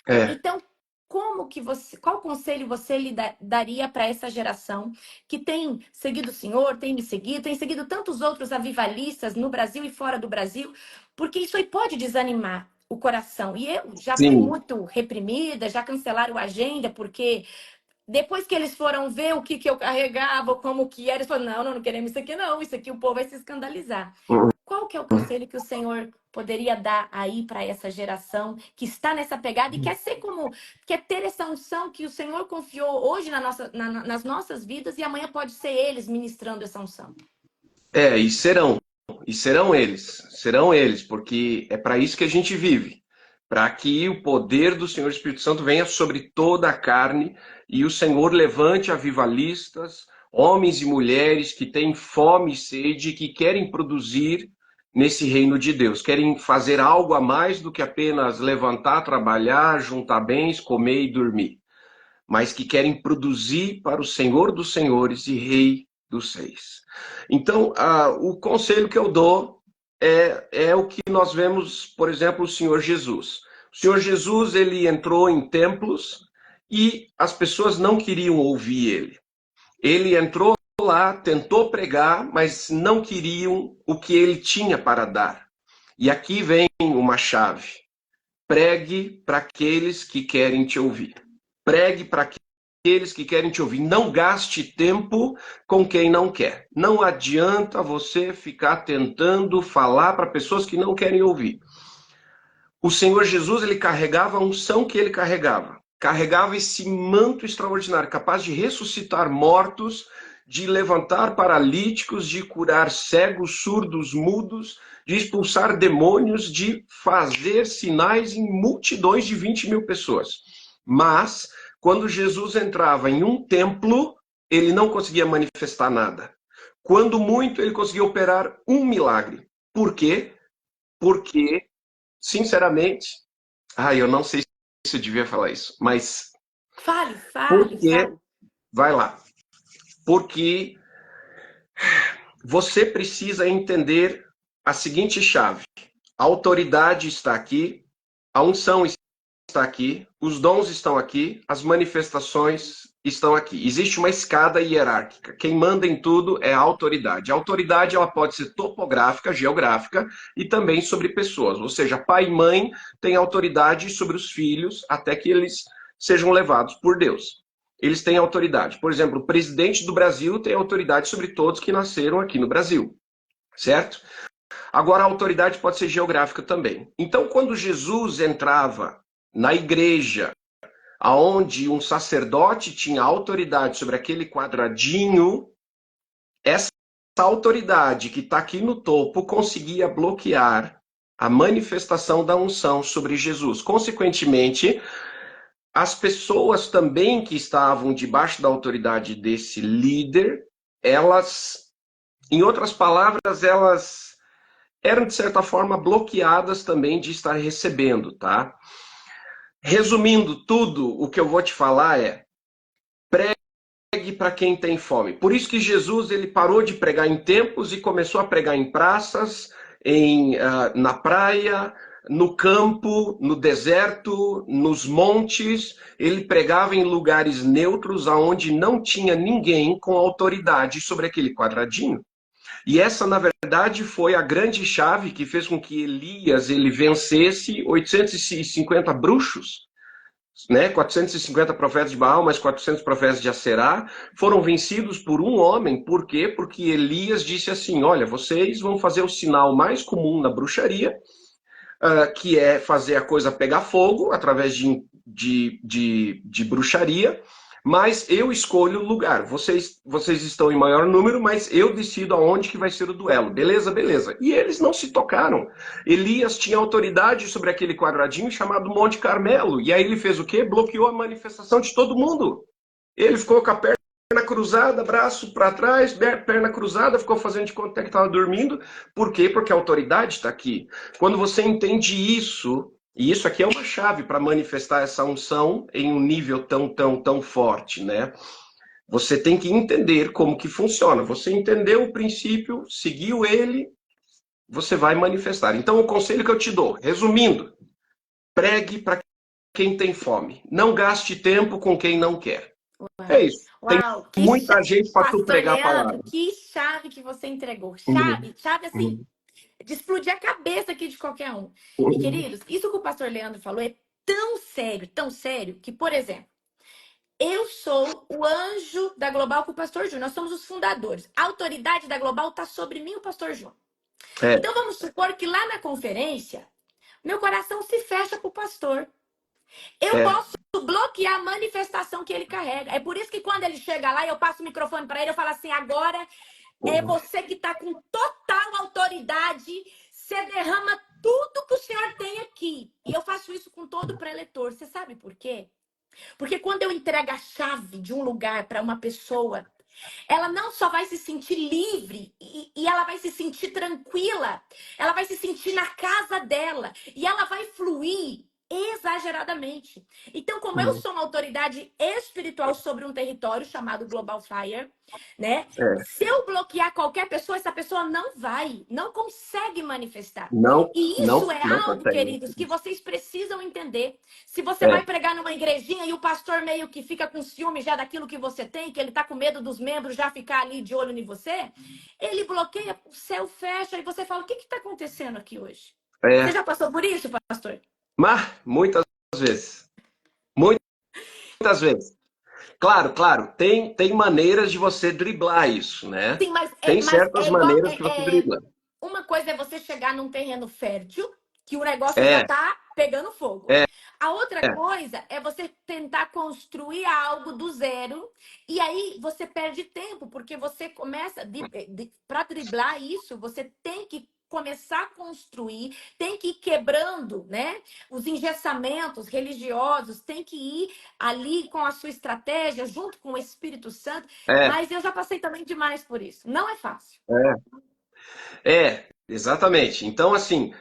É, Então, qual conselho você lhe daria para essa geração que tem seguido o Senhor, tem seguido tantos outros avivalistas no Brasil e fora do Brasil, porque isso aí pode desanimar o coração. E eu já fui sim. muito reprimida, já cancelaram a agenda, porque depois que eles foram ver o que eu carregava, como que era, eles falaram, não queremos isso aqui não, isso aqui o povo vai se escandalizar. Uhum. Qual que é o conselho que o Senhor poderia dar aí para essa geração que está nessa pegada e quer ter essa unção que o Senhor confiou hoje nas nossas vidas e amanhã pode ser eles ministrando essa unção? É, e serão eles, porque é para isso que a gente vive, para que o poder do Senhor Espírito Santo venha sobre toda a carne e o Senhor levante avivalistas, homens e mulheres que têm fome e sede, que querem produzir nesse reino de Deus, querem fazer algo a mais do que apenas levantar, trabalhar, juntar bens, comer e dormir, mas que querem produzir para o Senhor dos Senhores e Rei dos Reis. Então, o conselho que eu dou é o que nós vemos, por exemplo, o Senhor Jesus. O Senhor Jesus, ele entrou em templos e as pessoas não queriam ouvir ele. Ele entrou lá, tentou pregar, mas não queriam o que ele tinha para dar. E aqui vem uma chave. Pregue para aqueles que querem te ouvir. Pregue para aqueles que querem te ouvir. Não gaste tempo com quem não quer. Não adianta você ficar tentando falar para pessoas que não querem ouvir. O Senhor Jesus, ele carregava a unção que ele carregava. Carregava esse manto extraordinário, capaz de ressuscitar mortos, de levantar paralíticos, de curar cegos, surdos, mudos, de expulsar demônios, de fazer sinais em multidões de 20 mil pessoas. Mas, quando Jesus entrava em um templo, ele não conseguia manifestar nada. Quando muito, ele conseguia operar um milagre. Por quê? Porque, sinceramente, eu não sei se eu devia falar isso, mas Fale, fale, porque, fale. vai lá, porque você precisa entender a seguinte chave: a autoridade está aqui, a unção está aqui, os dons estão aqui, as manifestações estão aqui. Existe uma escada hierárquica. Quem manda em tudo é a autoridade. A autoridade ela pode ser topográfica, geográfica e também sobre pessoas. Ou seja, pai e mãe têm autoridade sobre os filhos até que eles sejam levados por Deus. Eles têm autoridade. Por exemplo, o presidente do Brasil tem autoridade sobre todos que nasceram aqui no Brasil. Certo? Agora, a autoridade pode ser geográfica também. Então, quando Jesus entrava na igreja, aonde um sacerdote tinha autoridade sobre aquele quadradinho, essa autoridade que está aqui no topo conseguia bloquear a manifestação da unção sobre Jesus. Consequentemente, as pessoas também que estavam debaixo da autoridade desse líder, elas, em outras palavras, elas eram, de certa forma, bloqueadas também de estar recebendo, tá? Resumindo tudo, o que eu vou te falar é: pregue para quem tem fome. Por isso que Jesus ele parou de pregar em templos e começou a pregar em praças, na praia, no campo, no deserto, nos montes. Ele pregava em lugares neutros, aonde não tinha ninguém com autoridade sobre aquele quadradinho. E essa, na verdade, foi a grande chave que fez com que Elias ele vencesse 850 bruxos, né? 450 profetas de Baal, mais 400 profetas de Aserá, foram vencidos por um homem. Por quê? Porque Elias disse assim: olha, vocês vão fazer o sinal mais comum na bruxaria, que é fazer a coisa pegar fogo através de bruxaria, mas eu escolho o lugar. Vocês estão em maior número, mas eu decido aonde que vai ser o duelo. Beleza, beleza. E eles não se tocaram. Elias tinha autoridade sobre aquele quadradinho chamado Monte Carmelo. E aí ele fez o quê? Bloqueou a manifestação de todo mundo. Ele ficou com a perna cruzada, braço para trás, perna cruzada, ficou fazendo de conta que estava dormindo. Por quê? Porque a autoridade está aqui. Quando você entende isso, e isso aqui é uma chave para manifestar essa unção em um nível tão forte, né? Você tem que entender como que funciona. Você entendeu o princípio, seguiu ele, você vai manifestar. Então, o conselho que eu te dou, resumindo, pregue para quem tem fome. Não gaste tempo com quem não quer. É isso. Tem Uau, que muita chave, gente para tu Pastor pregar a Leandro, palavra. que chave que você entregou. Uhum. Chave assim, Uhum. de explodir a cabeça aqui de qualquer um. E, Uhum. queridos, isso que o pastor Leandro falou é tão sério, que, por exemplo, eu sou o anjo da Global com o pastor Júnior. Nós somos os fundadores. A autoridade da Global está sobre mim e o pastor Júnior. É, Então, vamos supor que lá na conferência, meu coração se fecha para o pastor. Eu é. posso bloquear a manifestação que ele carrega. É por isso que quando ele chega lá, eu passo o microfone para ele, eu falo assim: agora é Uhum. você que está com total autoridade, você derrama tudo que o senhor tem aqui. E eu faço isso com todo preletor. Você sabe por quê? Porque quando eu entrego a chave de um lugar para uma pessoa, ela não só vai se sentir livre e ela vai se sentir tranquila, ela vai se sentir na casa dela e ela vai fluir exageradamente. Então, como eu Uhum. sou uma autoridade espiritual sobre um território chamado Global Fire, né? É. Se eu bloquear qualquer pessoa, essa pessoa não consegue manifestar. Não, E isso não, é não algo, consegue. queridos, que vocês precisam entender. Se você vai É, pregar numa igrejinha e o pastor meio que fica com ciúme já daquilo que você tem, que ele tá com medo dos membros já ficar ali de olho em você, ele bloqueia, o céu fecha e você fala: o que está acontecendo aqui hoje? Você é. já passou por isso, pastor? Mas, muitas vezes. Muitas vezes. Claro, tem maneiras de você driblar isso, né? Sim, mas Tem mas certas é igual. maneiras que você dribla. Uma coisa é você chegar num terreno fértil, que o negócio já É, tá pegando fogo. é, A outra é, coisa é você tentar construir algo do zero, e aí você perde tempo, porque você começa, para driblar isso, você tem que começar a construir, tem que ir quebrando, né? Os engessamentos religiosos, tem que ir ali com a sua estratégia, junto com o Espírito Santo, é, mas eu já passei também demais por isso. Não é fácil. exatamente. Então, assim,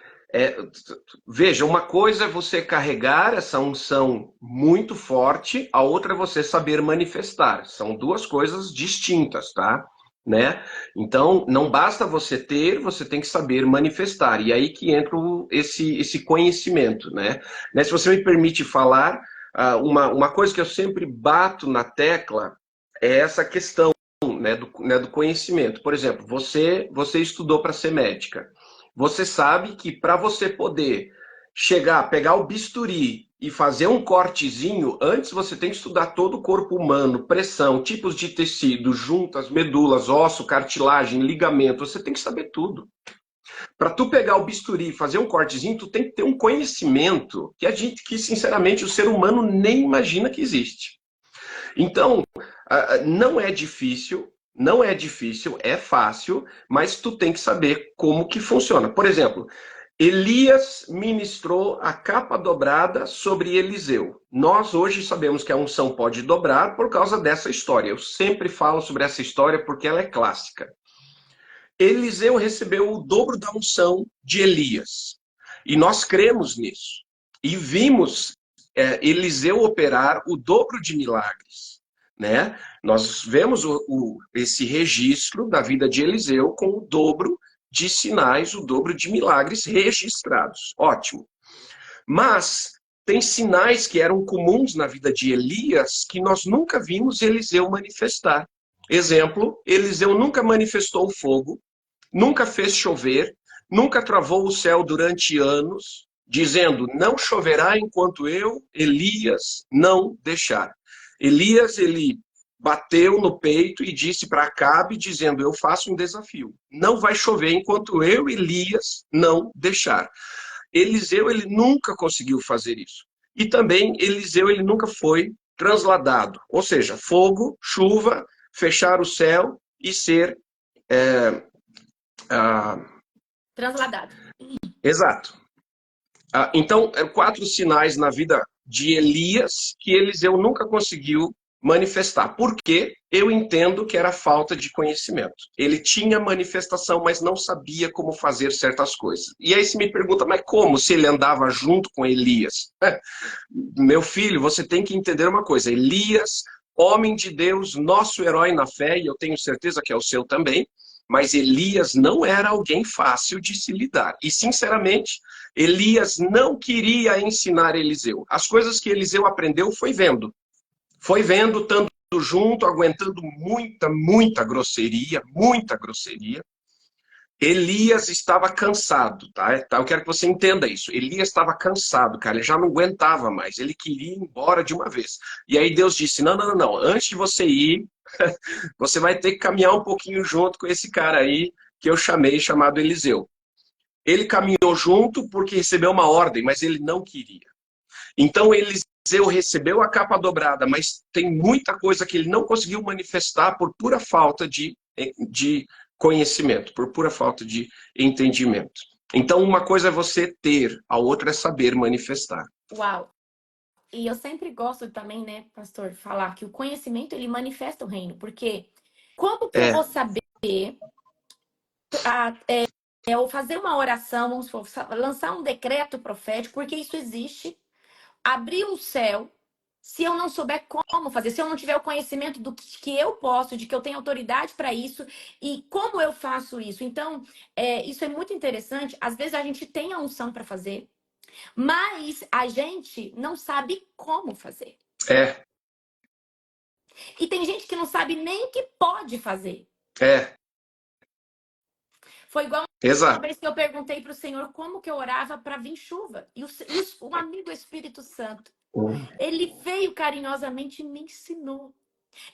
veja, uma coisa é você carregar essa unção muito forte, a outra é você saber manifestar. São duas coisas distintas, tá? né? Então, não basta você ter, você tem que saber manifestar. E aí que entra esse conhecimento, né? Se você me permite falar, uma coisa que eu sempre bato na tecla é essa questão, né, do conhecimento. Por exemplo, você estudou para ser médica. Você sabe que para você poder chegar, pegar o bisturi e fazer um cortezinho, antes você tem que estudar todo o corpo humano, pressão, tipos de tecido, juntas, medulas, osso, cartilagem, ligamento, você tem que saber tudo. Para tu pegar o bisturi e fazer um cortezinho, tu tem que ter um conhecimento que sinceramente o ser humano nem imagina que existe. Então, não é difícil, não é difícil, é fácil, mas tu tem que saber como que funciona. Por exemplo, Elias ministrou a capa dobrada sobre Eliseu. Nós hoje sabemos que a unção pode dobrar por causa dessa história. Eu sempre falo sobre essa história porque ela é clássica. Eliseu recebeu o dobro da unção de Elias. E nós cremos nisso. E vimos Eliseu operar o dobro de milagres, né? Nós vemos esse registro da vida de Eliseu com o dobro de sinais, o dobro de milagres registrados. Ótimo. Mas tem sinais que eram comuns na vida de Elias que nós nunca vimos Eliseu manifestar. Exemplo, Eliseu nunca manifestou o fogo, nunca fez chover, nunca travou o céu durante anos, dizendo, não choverá enquanto eu, Elias, não deixar. Elias, ele bateu no peito e disse para Acabe, dizendo, eu faço um desafio. Não vai chover enquanto eu, Elias, não deixar. Eliseu, ele nunca conseguiu fazer isso. E também, Eliseu, ele nunca foi transladado. Ou seja, fogo, chuva, fechar o céu e ser... Transladado. Exato. Então, 4 sinais na vida de Elias que Eliseu nunca conseguiu manifestar. Por quê? Eu entendo que era falta de conhecimento. Ele tinha manifestação, mas não sabia como fazer certas coisas. E aí se me pergunta, mas como? Se ele andava junto com Elias? Meu filho, você tem que entender uma coisa. Elias, homem de Deus, nosso herói na fé, e eu tenho certeza que é o seu também, mas Elias não era alguém fácil de se lidar. E, sinceramente, Elias não queria ensinar Eliseu. As coisas que Eliseu aprendeu foi vendo. Foi vendo, estando junto, aguentando muita grosseria, muita grosseria. Elias estava cansado, tá? Eu quero que você entenda isso. Elias estava cansado, cara, ele já não aguentava mais, ele queria ir embora de uma vez. E aí Deus disse, não, antes de você ir, você vai ter que caminhar um pouquinho junto com esse cara aí, que eu chamei, chamado Eliseu. Ele caminhou junto porque recebeu uma ordem, mas ele não queria. Então Eliseu recebeu a capa dobrada, mas tem muita coisa que ele não conseguiu manifestar por pura falta de conhecimento, por pura falta de entendimento. Então, uma coisa é você ter, a outra é saber manifestar. Uau! E eu sempre gosto também, né, pastor, falar que o conhecimento, ele manifesta o reino. Porque como que eu vou saber ou fazer uma oração, vamos supor, lançar um decreto profético, porque isso existe, abrir um céu, se eu não souber como fazer, se eu não tiver o conhecimento do que eu posso, de que eu tenho autoridade para isso e como eu faço isso. Então, isso é muito interessante. Às vezes a gente tem a unção para fazer, mas a gente não sabe como fazer. É. E tem gente que não sabe nem que pode fazer. É. Foi igual uma Exato. vez que eu perguntei para o Senhor como que eu orava para vir chuva. E o amigo Espírito Santo, ele veio carinhosamente e me ensinou.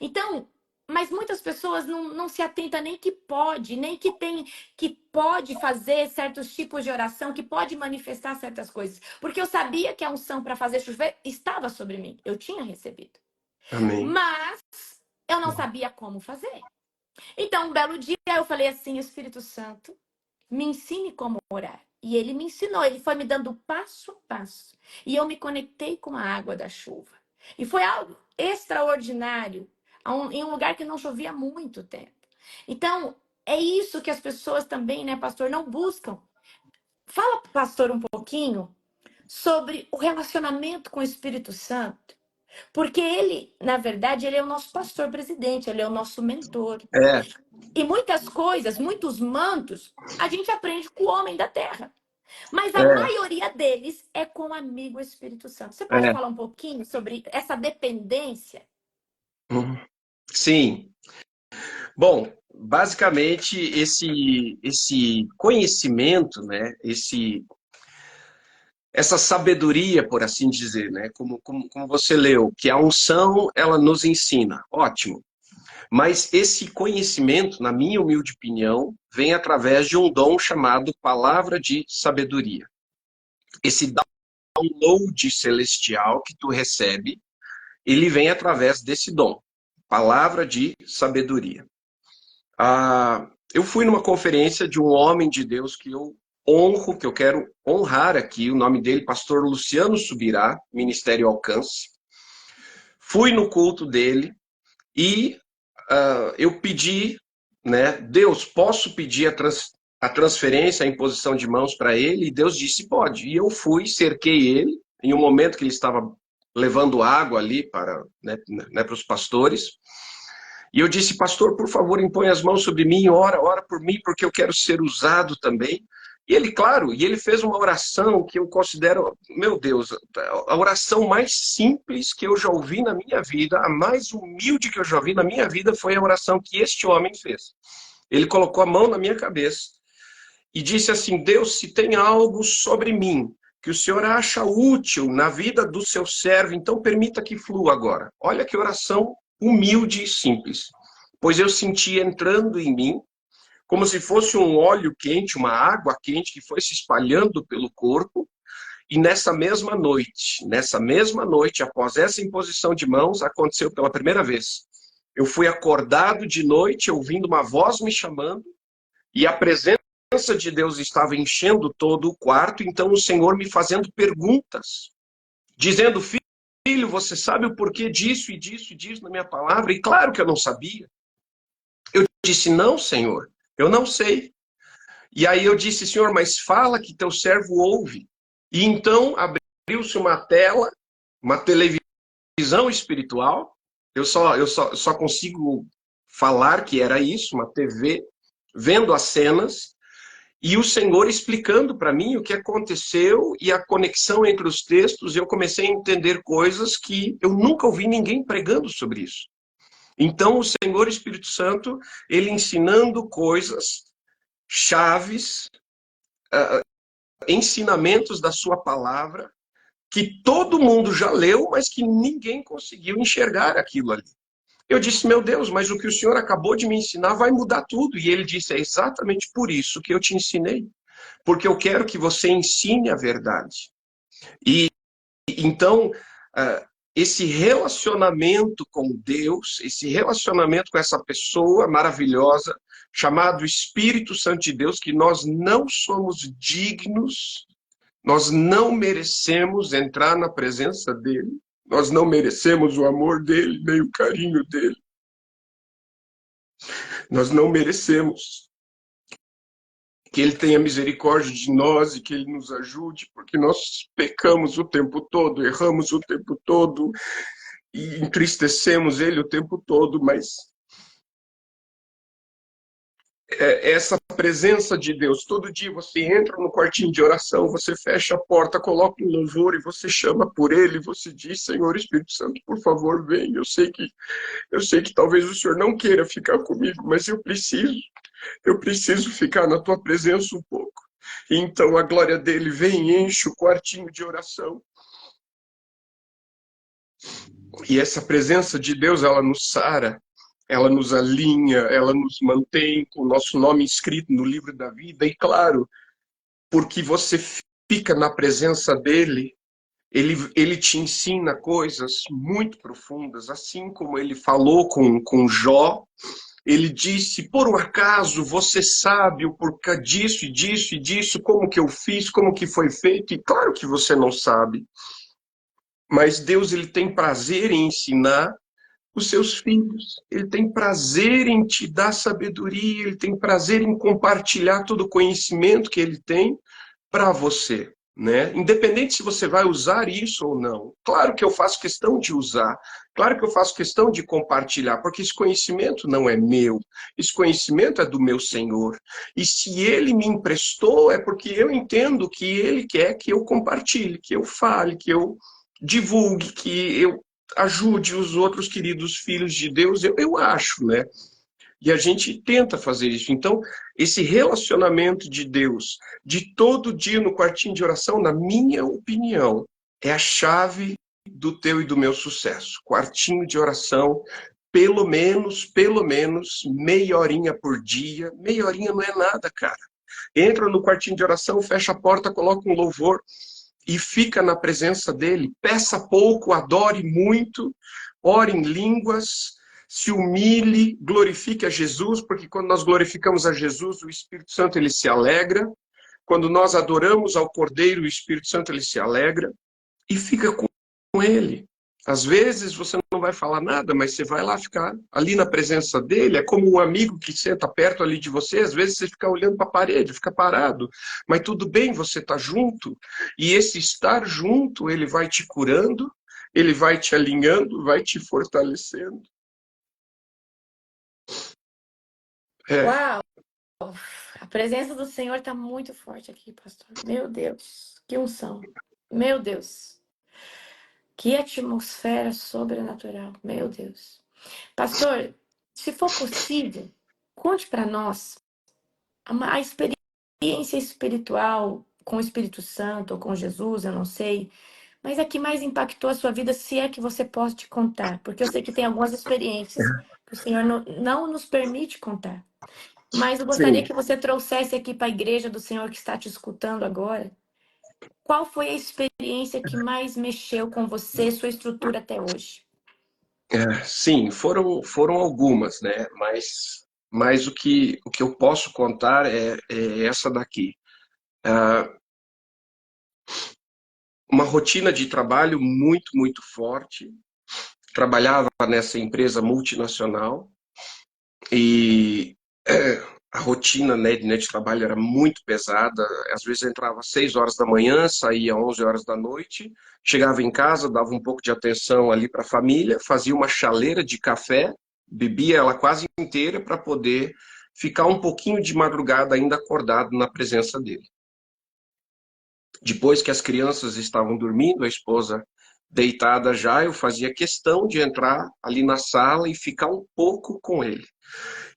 Então, mas muitas pessoas não se atentam nem que pode, nem que tem, que pode fazer certos tipos de oração, que pode manifestar certas coisas. Porque eu sabia que a unção para fazer chover estava sobre mim. Eu tinha recebido. Amém. Mas eu não sabia como fazer. Então, um belo dia eu falei assim, Espírito Santo, me ensine como orar. E ele me ensinou, ele foi me dando passo a passo. E eu me conectei com a água da chuva. E foi algo extraordinário, em um lugar que não chovia há muito tempo. Então, é isso que as pessoas também, né, pastor, não buscam. Fala, pastor, um pouquinho sobre o relacionamento com o Espírito Santo. Porque ele, na verdade, ele é o nosso pastor presidente, ele é o nosso mentor. É, E muitas coisas, muitos mantos, a gente aprende com o homem da terra. Mas a é, maioria deles é com o amigo Espírito Santo. Você pode é. falar um pouquinho sobre essa dependência? Uhum. Sim. Bom, basicamente esse conhecimento, né, essa sabedoria, por assim dizer, né, como você leu, que a unção ela nos ensina, ótimo. Mas esse conhecimento, na minha humilde opinião, vem através de um dom chamado palavra de sabedoria. Esse download celestial que tu recebe, ele vem através desse dom, palavra de sabedoria. Eu fui numa conferência de um homem de Deus que eu honro, que eu quero honrar aqui, o nome dele, pastor Luciano Subirá, Ministério Alcance. Fui no culto dele e eu pedi, né, Deus, posso pedir a transferência, a imposição de mãos para ele? E Deus disse, pode. E eu fui, cerquei ele, em um momento que ele estava levando água ali para os pastores. E eu disse, pastor, por favor, impõe as mãos sobre mim, ora por mim, porque eu quero ser usado também. E ele, claro, e ele fez uma oração que eu considero, meu Deus, a oração mais simples que eu já ouvi na minha vida, a mais humilde que eu já ouvi na minha vida foi a oração que este homem fez. Ele colocou a mão na minha cabeça e disse assim, Deus, se tem algo sobre mim que o Senhor acha útil na vida do seu servo, então permita que flua agora. Olha que oração humilde e simples. Pois eu senti entrando em mim como se fosse um óleo quente, uma água quente que foi se espalhando pelo corpo. E nessa mesma noite, após essa imposição de mãos, aconteceu pela primeira vez. Eu fui acordado de noite, ouvindo uma voz me chamando, e a presença de Deus estava enchendo todo o quarto, então o Senhor me fazendo perguntas, dizendo, filho, você sabe o porquê disso e disso e disso na minha palavra? E claro que eu não sabia. Eu disse, não, Senhor, eu não sei. E aí eu disse, Senhor, mas fala que teu servo ouve. E então abriu-se uma tela, uma televisão espiritual. Eu só consigo falar que era isso, uma TV, vendo as cenas, e o Senhor explicando para mim o que aconteceu e a conexão entre os textos. Eu comecei a entender coisas que eu nunca ouvi ninguém pregando sobre isso. Então, o Senhor Espírito Santo, ele ensinando coisas, chaves, ensinamentos da sua palavra, que todo mundo já leu, mas que ninguém conseguiu enxergar aquilo ali. Eu disse, meu Deus, mas o que o Senhor acabou de me ensinar vai mudar tudo. E ele disse, é exatamente por isso que eu te ensinei. Porque eu quero que você ensine a verdade. E então, esse relacionamento com Deus, esse relacionamento com essa pessoa maravilhosa, chamado Espírito Santo de Deus, que nós não somos dignos, nós não merecemos entrar na presença dele, nós não merecemos o amor dele, nem o carinho dele. Nós não merecemos que ele tenha misericórdia de nós e que ele nos ajude, porque nós pecamos o tempo todo, erramos o tempo todo e entristecemos ele o tempo todo, mas essa presença de Deus, todo dia você entra no quartinho de oração, você fecha a porta, coloca um louvor e você chama por ele, você diz, Senhor Espírito Santo, por favor, vem. Eu sei que talvez o Senhor não queira ficar comigo, mas eu preciso ficar na tua presença um pouco. E então a glória dele vem e enche o quartinho de oração. E essa presença de Deus, ela nos sara, ela nos alinha, ela nos mantém com o nosso nome inscrito no livro da vida. E claro, porque você fica na presença dele, ele te ensina coisas muito profundas, assim como ele falou com Jó. Ele disse, por um acaso você sabe o porquê disso e disso e disso, como que eu fiz, como que foi feito? E claro que você não sabe. Mas Deus, ele tem prazer em ensinar os seus filhos. Ele tem prazer em te dar sabedoria, ele tem prazer em compartilhar todo o conhecimento que ele tem para você. né? Independente se você vai usar isso ou não. Claro que eu faço questão de usar, claro que eu faço questão de compartilhar, porque esse conhecimento não é meu, esse conhecimento é do meu Senhor. E se Ele me emprestou, é porque eu entendo que Ele quer que eu compartilhe, que eu fale, que eu divulgue, que eu ajude os outros queridos filhos de Deus, eu acho, né? E a gente tenta fazer isso. Então, esse relacionamento de Deus, de todo dia no quartinho de oração, na minha opinião, é a chave do teu e do meu sucesso. Quartinho de oração, pelo menos, meia horinha por dia. Meia horinha não é nada, cara. Entra no quartinho de oração, fecha a porta, coloca um louvor e fica na presença dele. Peça pouco, adore muito, ore em línguas, se humilhe, glorifique a Jesus, porque quando nós glorificamos a Jesus, o Espírito Santo ele se alegra. Quando nós adoramos ao Cordeiro, o Espírito Santo ele se alegra e fica com ele. Às vezes você não vai falar nada, mas você vai lá ficar ali na presença dele. É como um amigo que senta perto ali de você. Às vezes você fica olhando para a parede, fica parado. Mas tudo bem, você está junto. E esse estar junto, ele vai te curando, ele vai te alinhando, vai te fortalecendo. É, Uau! A presença do Senhor está muito forte aqui, pastor. Meu Deus, que unção. Meu Deus, que atmosfera sobrenatural. Meu Deus. Pastor, se for possível, conte para nós a experiência espiritual com o Espírito Santo ou com Jesus, eu não sei, mas a que mais impactou a sua vida, se é que você pode te contar, porque eu sei que tem algumas experiências que o Senhor não nos permite contar. Mas eu gostaria sim. que você trouxesse aqui para a igreja do Senhor que está te escutando agora. Qual foi a experiência que mais mexeu com você, sua estrutura até hoje? Sim, foram algumas, né? Mas o que eu posso contar é essa daqui. Ah, uma rotina de trabalho muito forte. Trabalhava nessa empresa multinacional e a rotina, né, de trabalho era muito pesada. Às vezes eu entrava às 6 horas da manhã, saía às 11 horas da noite, chegava em casa, dava um pouco de atenção ali para a família, fazia uma chaleira de café, bebia ela quase inteira para poder ficar um pouquinho de madrugada ainda acordado na presença dele. Depois que as crianças estavam dormindo, a esposa deitada já, eu fazia questão de entrar ali na sala e ficar um pouco com ele.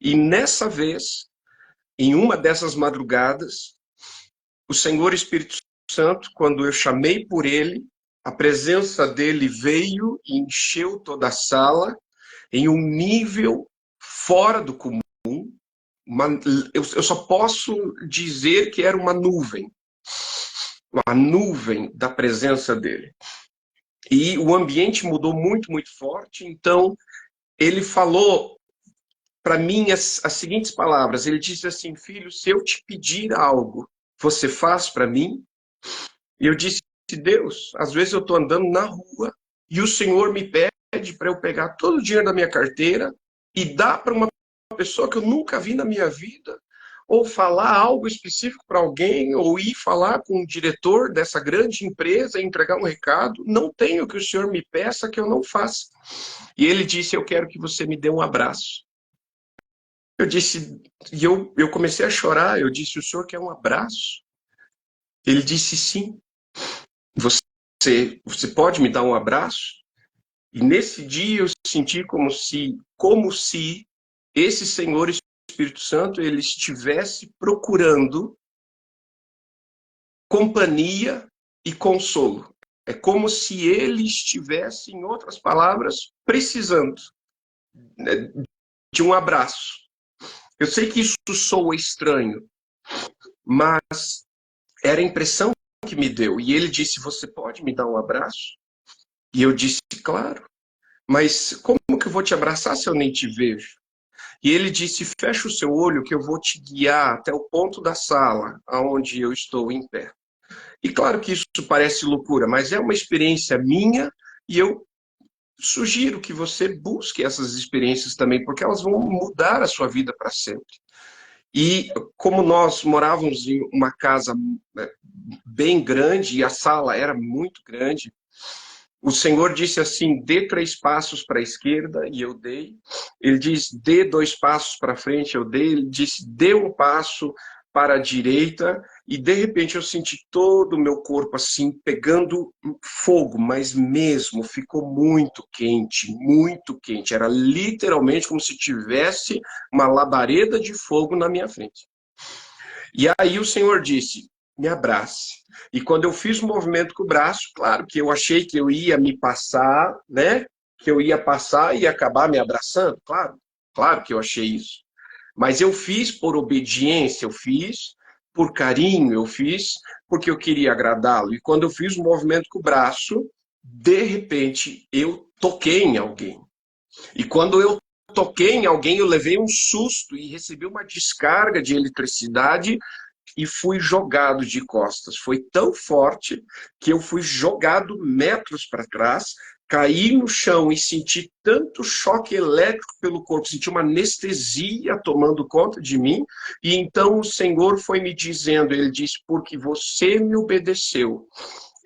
E nessa vez, em uma dessas madrugadas, o Senhor Espírito Santo, quando eu chamei por ele, a presença dele veio e encheu toda a sala em um nível fora do comum. Eu só posso dizer que era uma nuvem da presença dele. E o ambiente mudou muito forte, então ele falou para mim as seguintes palavras. Ele disse assim: filho, se eu te pedir algo, você faz para mim? E eu disse: Deus, às vezes eu estou andando na rua e o Senhor me pede para eu pegar todo o dinheiro da minha carteira e dar para uma pessoa que eu nunca vi na minha vida, ou falar algo específico para alguém, ou ir falar com o diretor dessa grande empresa e entregar um recado. Não tenho que o Senhor me peça que eu não faça. E ele disse: eu quero que você me dê um abraço. Eu disse, e eu comecei a chorar. Eu disse: o senhor quer um abraço? Ele disse: sim. Você pode me dar um abraço? E nesse dia eu senti como se esse Senhor Espírito Santo ele estivesse procurando companhia e consolo. É como se ele estivesse, em outras palavras, precisando, né, de um abraço. Eu sei que isso soa estranho, mas era a impressão que me deu. E ele disse: você pode me dar um abraço? E eu disse: claro. Mas como que eu vou te abraçar se eu nem te vejo? E ele disse: fecha o seu olho que eu vou te guiar até o ponto da sala onde eu estou em pé. E claro que isso parece loucura, mas é uma experiência minha e eu sugiro que você busque essas experiências também, porque elas vão mudar a sua vida para sempre. E como nós morávamos em uma casa bem grande e a sala era muito grande, o Senhor disse assim: dê 3 passos para a esquerda, e eu dei. Ele diz: dê 2 passos para frente, eu dei. Ele disse: dê 1 passo para a direita, e de repente eu senti todo o meu corpo assim pegando fogo, mas mesmo ficou muito quente, muito quente. Era literalmente como se tivesse uma labareda de fogo na minha frente. E aí o Senhor disse: me abrace. E quando eu fiz o movimento com o braço, claro que eu achei que eu ia me passar, né? Que eu ia passar e acabar me abraçando, claro. Claro que eu achei isso. Mas eu fiz por obediência, eu fiz por carinho, eu fiz porque eu queria agradá-lo. E quando eu fiz o movimento com o braço, de repente eu toquei em alguém. E quando eu toquei em alguém, eu levei um susto e recebi uma descarga de eletricidade e fui jogado de costas. Foi tão forte que eu fui jogado metros para trás, caí no chão e senti tanto choque elétrico pelo corpo, senti uma anestesia tomando conta de mim, e então o Senhor foi me dizendo, ele disse: porque você me obedeceu,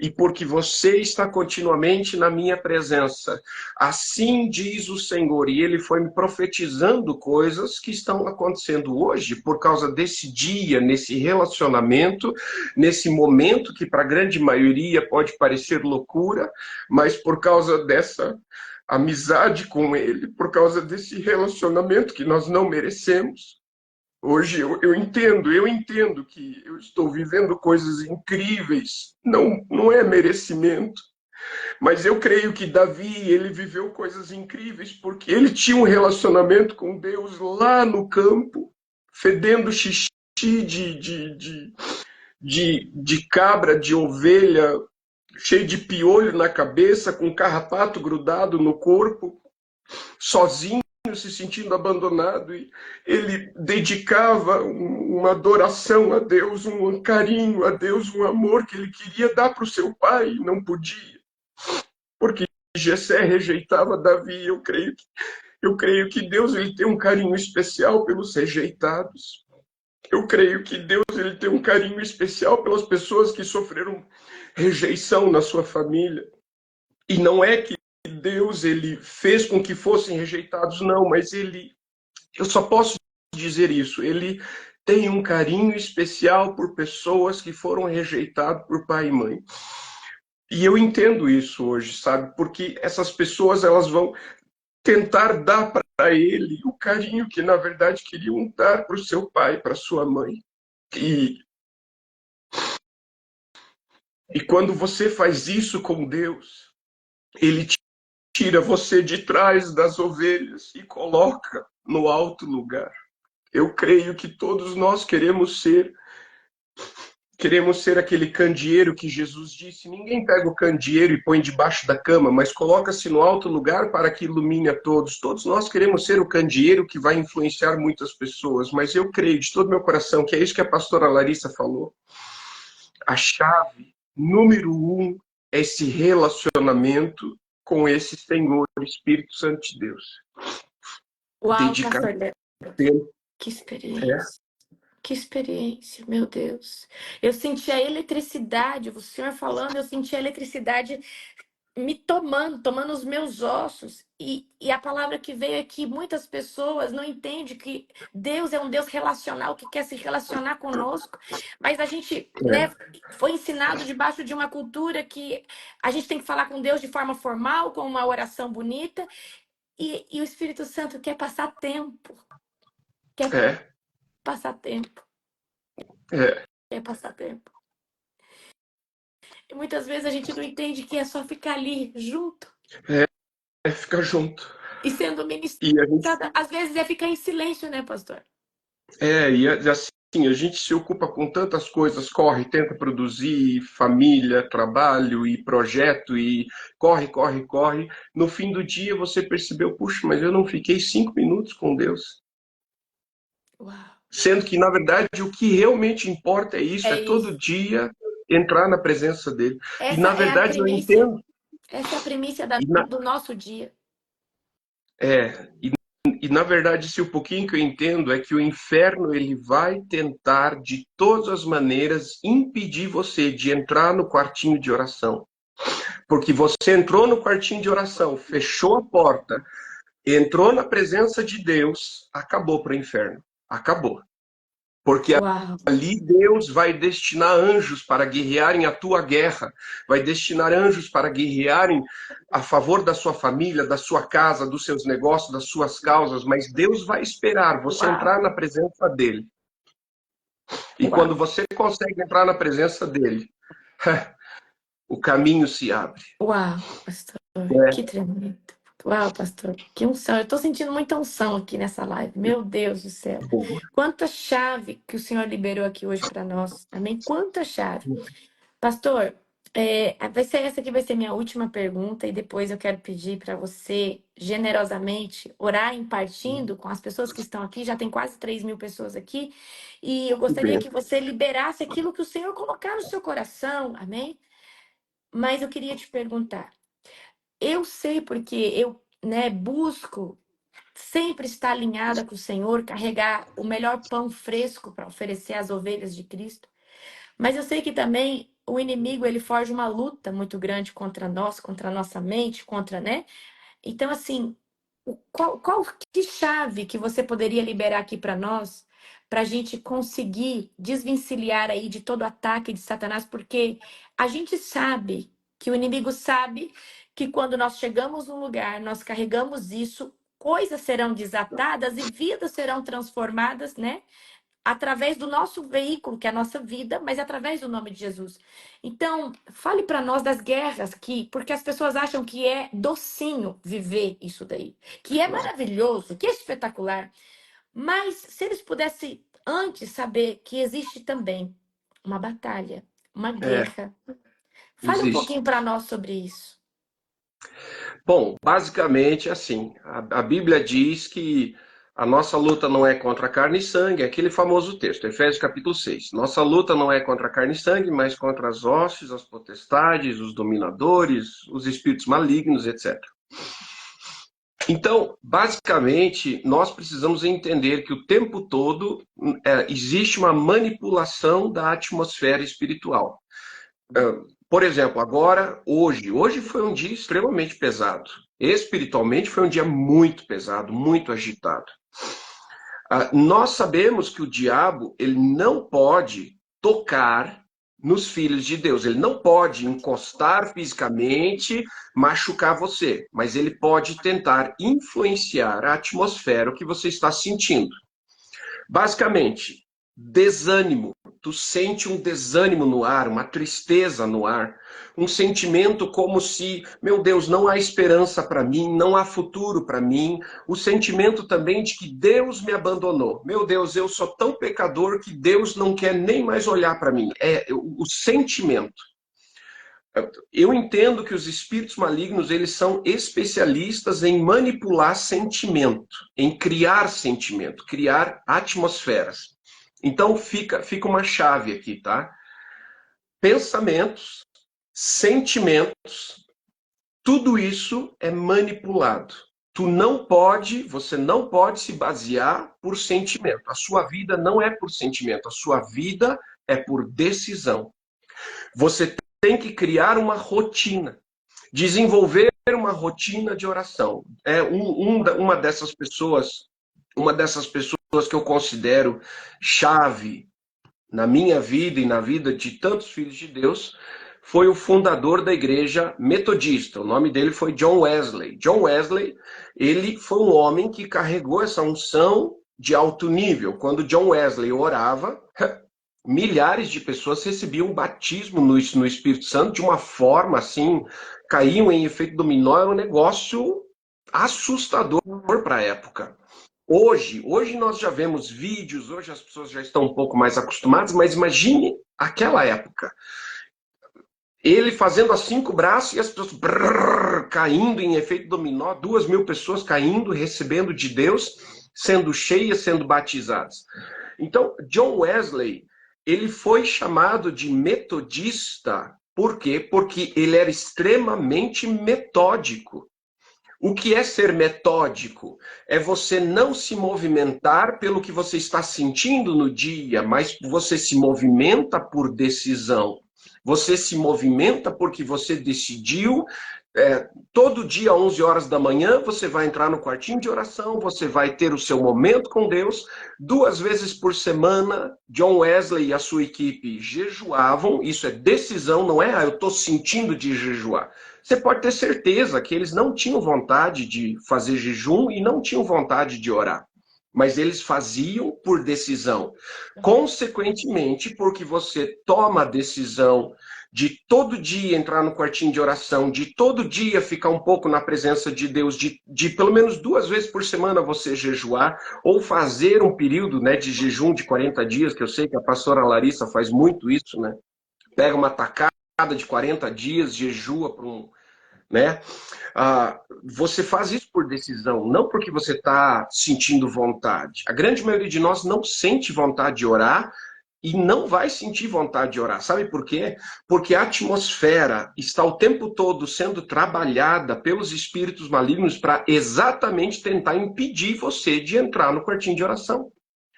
e porque você está continuamente na minha presença. Assim diz o Senhor. E ele foi me profetizando coisas que estão acontecendo hoje por causa desse dia, nesse relacionamento, nesse momento que para a grande maioria pode parecer loucura, mas por causa dessa amizade com ele, por causa desse relacionamento que nós não merecemos. Hoje eu entendo que eu estou vivendo coisas incríveis, não é merecimento, mas eu creio que Davi, ele viveu coisas incríveis porque ele tinha um relacionamento com Deus lá no campo, fedendo xixi de cabra, de ovelha, cheio de piolho na cabeça, com carrapato grudado no corpo, sozinho, se sentindo abandonado, e ele dedicava uma adoração a Deus, um carinho a Deus, um amor que ele queria dar para o seu pai e não podia, porque Jessé rejeitava Davi. Eu creio que Deus, ele tem um carinho especial pelos rejeitados. Eu creio que Deus, ele tem um carinho especial pelas pessoas que sofreram rejeição na sua família. E não é que Deus, ele fez com que fossem rejeitados, não, mas eu só posso dizer isso, ele tem um carinho especial por pessoas que foram rejeitadas por pai e mãe. E eu entendo isso hoje, sabe? Porque essas pessoas, elas vão tentar dar para ele o carinho que, na verdade, queriam dar para o seu pai, para sua mãe. E, e quando você faz isso com Deus, ele tira você de trás das ovelhas e coloca no alto lugar. Eu creio que todos nós queremos ser aquele candeeiro que Jesus disse: ninguém pega o candeeiro e põe debaixo da cama, mas coloca-se no alto lugar para que ilumine a todos. Todos nós queremos ser o candeeiro que vai influenciar muitas pessoas, mas eu creio de todo meu coração que é isso que a pastora Larissa falou. A chave número 1 é esse relacionamento com esse Senhor, Espírito Santo de Deus. Uau, Dedicar pastor Léo, tempo. que experiência. Que experiência, meu Deus. Eu senti a eletricidade, o senhor falando, eu senti a eletricidade me tomando os meus ossos. E a palavra que veio é que muitas pessoas não entendem que Deus é um Deus relacional, que quer se relacionar conosco, mas a gente, né, foi ensinado debaixo de uma cultura que a gente tem que falar com Deus de forma formal, com uma oração bonita, e o Espírito Santo quer passar tempo, quer passar tempo, É, quer passar tempo. E muitas vezes a gente não entende que é só ficar ali junto ficar junto. e sendo E a gente ministrada. Às vezes é ficar em silêncio, né, pastor? E assim, a gente se ocupa com tantas coisas, corre, tenta produzir família, trabalho e projeto, e corre, corre, corre. No fim do dia você percebeu: puxa, mas eu não fiquei 5 minutos com Deus. Uau. Sendo que, na verdade, o que realmente importa é isso, É é todo isso. dia entrar na presença dele. E, Essa na é a verdade, eu primícia. entendo. Essa é a primícia E, na, do nosso dia. é, E na verdade, se o pouquinho que eu entendo é que o inferno ele vai tentar de todas as maneiras impedir você de entrar no quartinho de oração. Porque você entrou no quartinho de oração, fechou a porta, entrou na presença de Deus, acabou para o inferno. Acabou. Porque Uau, ali Deus vai destinar anjos para guerrearem a tua guerra, vai destinar anjos para guerrearem a favor da sua família, da sua casa, dos seus negócios, das suas causas, mas Deus vai esperar você uau, entrar na presença dele. E uau, quando você consegue entrar na presença dele, o caminho se abre. uau, pastor, que É. tremendo. Uau, pastor, que unção. Eu tô sentindo muita unção aqui nessa live. Meu Deus do céu. Quanta chave que o Senhor liberou aqui hoje para nós. Amém? Quanta chave. Pastor, essa aqui vai ser minha última pergunta e depois eu quero pedir para você generosamente orar partindo com as pessoas que estão aqui. Já tem quase 3.000 pessoas aqui e eu gostaria que você liberasse aquilo que o Senhor colocar no seu coração. Amém? Mas eu queria te perguntar. Eu sei porque eu, né, busco sempre estar alinhada com o Senhor, carregar o melhor pão fresco para oferecer às ovelhas de Cristo. Mas eu sei que também o inimigo ele forja uma luta muito grande contra nós, contra a nossa mente, contra, né? Então, assim, que chave que você poderia liberar aqui para nós, para a gente conseguir desvencilhar aí de todo ataque de Satanás? Porque a gente sabe que o inimigo sabe que quando nós chegamos num lugar, nós carregamos isso, coisas serão desatadas e vidas serão transformadas, né? Através do nosso veículo, que é a nossa vida, mas através do nome de Jesus. Então, fale para nós das guerras que, porque as pessoas acham que é docinho viver isso daí, que é maravilhoso, que é espetacular. Mas se eles pudessem antes saber que existe também uma batalha, uma É, guerra. Fale um existe. pouquinho para nós sobre isso. Bom, basicamente assim, a Bíblia diz que a nossa luta não é contra carne e sangue, é aquele famoso texto, Efésios capítulo 6. Nossa luta não é contra carne e sangue, mas contra as hostes, as potestades, os dominadores, os espíritos malignos, etc. Então, basicamente, nós precisamos entender que o tempo todo existe uma manipulação da atmosfera espiritual. Por exemplo, agora, hoje foi um dia extremamente pesado. Espiritualmente foi um dia muito pesado, muito agitado. Nós sabemos que o diabo ele não pode tocar nos filhos de Deus. Ele não pode encostar fisicamente, machucar você, mas ele pode tentar influenciar a atmosfera, o que você está sentindo. Basicamente, desânimo. Tu sente um desânimo no ar, uma tristeza no ar, um sentimento como se, meu Deus, não há esperança para mim, não há futuro para mim. O sentimento também de que Deus me abandonou. Meu Deus, eu sou tão pecador que Deus não quer nem mais olhar para mim. É o sentimento. Eu entendo que os espíritos malignos, eles são especialistas em manipular sentimento, em criar sentimento, criar atmosferas. Então fica uma chave aqui, tá? Pensamentos, sentimentos, tudo isso é manipulado. Você não pode se basear por sentimento. A sua vida não é por sentimento, a sua vida é por decisão. Você tem que criar uma rotina, desenvolver uma rotina de oração. Uma dessas pessoas que eu considero chave na minha vida e na vida de tantos filhos de Deus, foi o fundador da igreja metodista. O nome dele foi John Wesley. John Wesley, ele foi um homem que carregou essa unção de alto nível. Quando John Wesley orava, milhares de pessoas recebiam batismo no Espírito Santo de uma forma assim, caíam em efeito dominó, era um negócio assustador para a época. Hoje nós já vemos vídeos, hoje as pessoas já estão um pouco mais acostumadas, mas imagine aquela época. Ele fazendo assim com o braço e as pessoas caindo em efeito dominó, 2.000 pessoas caindo, recebendo de Deus, sendo cheias, sendo batizadas. Então, John Wesley, ele foi chamado de metodista, por quê? Porque ele era extremamente metódico. O que é ser metódico? É você não se movimentar pelo que você está sentindo no dia, mas você se movimenta por decisão. Você se movimenta porque você decidiu. Todo dia, 11 horas da manhã, você vai entrar no quartinho de oração, você vai ter o seu momento com Deus. 2 vezes por semana, John Wesley e a sua equipe jejuavam. Isso é decisão, não é? Eu estou sentindo de jejuar. Você pode ter certeza que eles não tinham vontade de fazer jejum e não tinham vontade de orar. Mas eles faziam por decisão. Consequentemente, porque você toma a decisão de todo dia entrar no quartinho de oração, de todo dia ficar um pouco na presença de Deus, de pelo menos 2 vezes por semana você jejuar, ou fazer um período, né, de jejum de 40 dias, que eu sei que a pastora Larissa faz muito isso, né? Pega uma tacada de 40 dias, jejua por um, né? Você faz isso por decisão, não porque você está sentindo vontade. A grande maioria de nós não sente vontade de orar e não vai sentir vontade de orar. Sabe por quê? Porque a atmosfera está o tempo todo sendo trabalhada pelos espíritos malignos para exatamente tentar impedir você de entrar no quartinho de oração.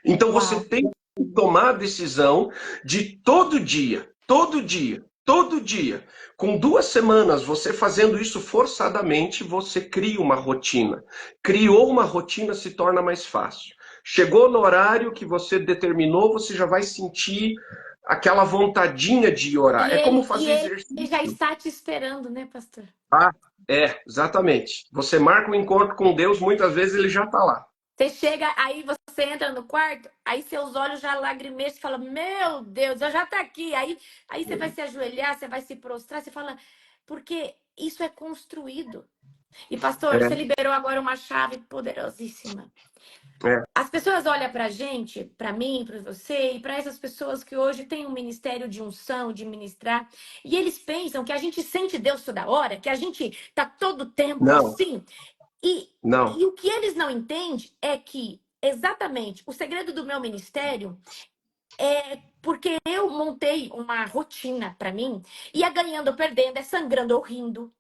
Então você Uau. tem que tomar a decisão de todo dia, com 2 semanas você fazendo isso forçadamente, você cria uma rotina. Criou uma rotina, se torna mais fácil. Chegou no horário que você determinou, você já vai sentir aquela vontadinha de orar. E É como ele, e fazer ele já exercício. está te esperando, né, pastor? Ah, exatamente. Você marca um encontro com Deus, muitas vezes ele já está lá. Você chega, aí você entra no quarto, aí seus olhos já lagrimejam, você fala, meu Deus, eu já tá aqui. Aí você vai se ajoelhar, você vai se prostrar, você fala, porque isso é construído. E pastor, você É, liberou agora uma chave poderosíssima. é. As pessoas olham pra gente, pra mim, pra você e pra essas pessoas que hoje têm um ministério de unção, de ministrar, e eles pensam que a gente sente Deus toda hora, que a gente tá todo tempo Não, assim. E, não. e o que eles não entendem é que, exatamente, o segredo do meu ministério é porque eu montei uma rotina para mim, ia ganhando ou perdendo, é sangrando ou rindo.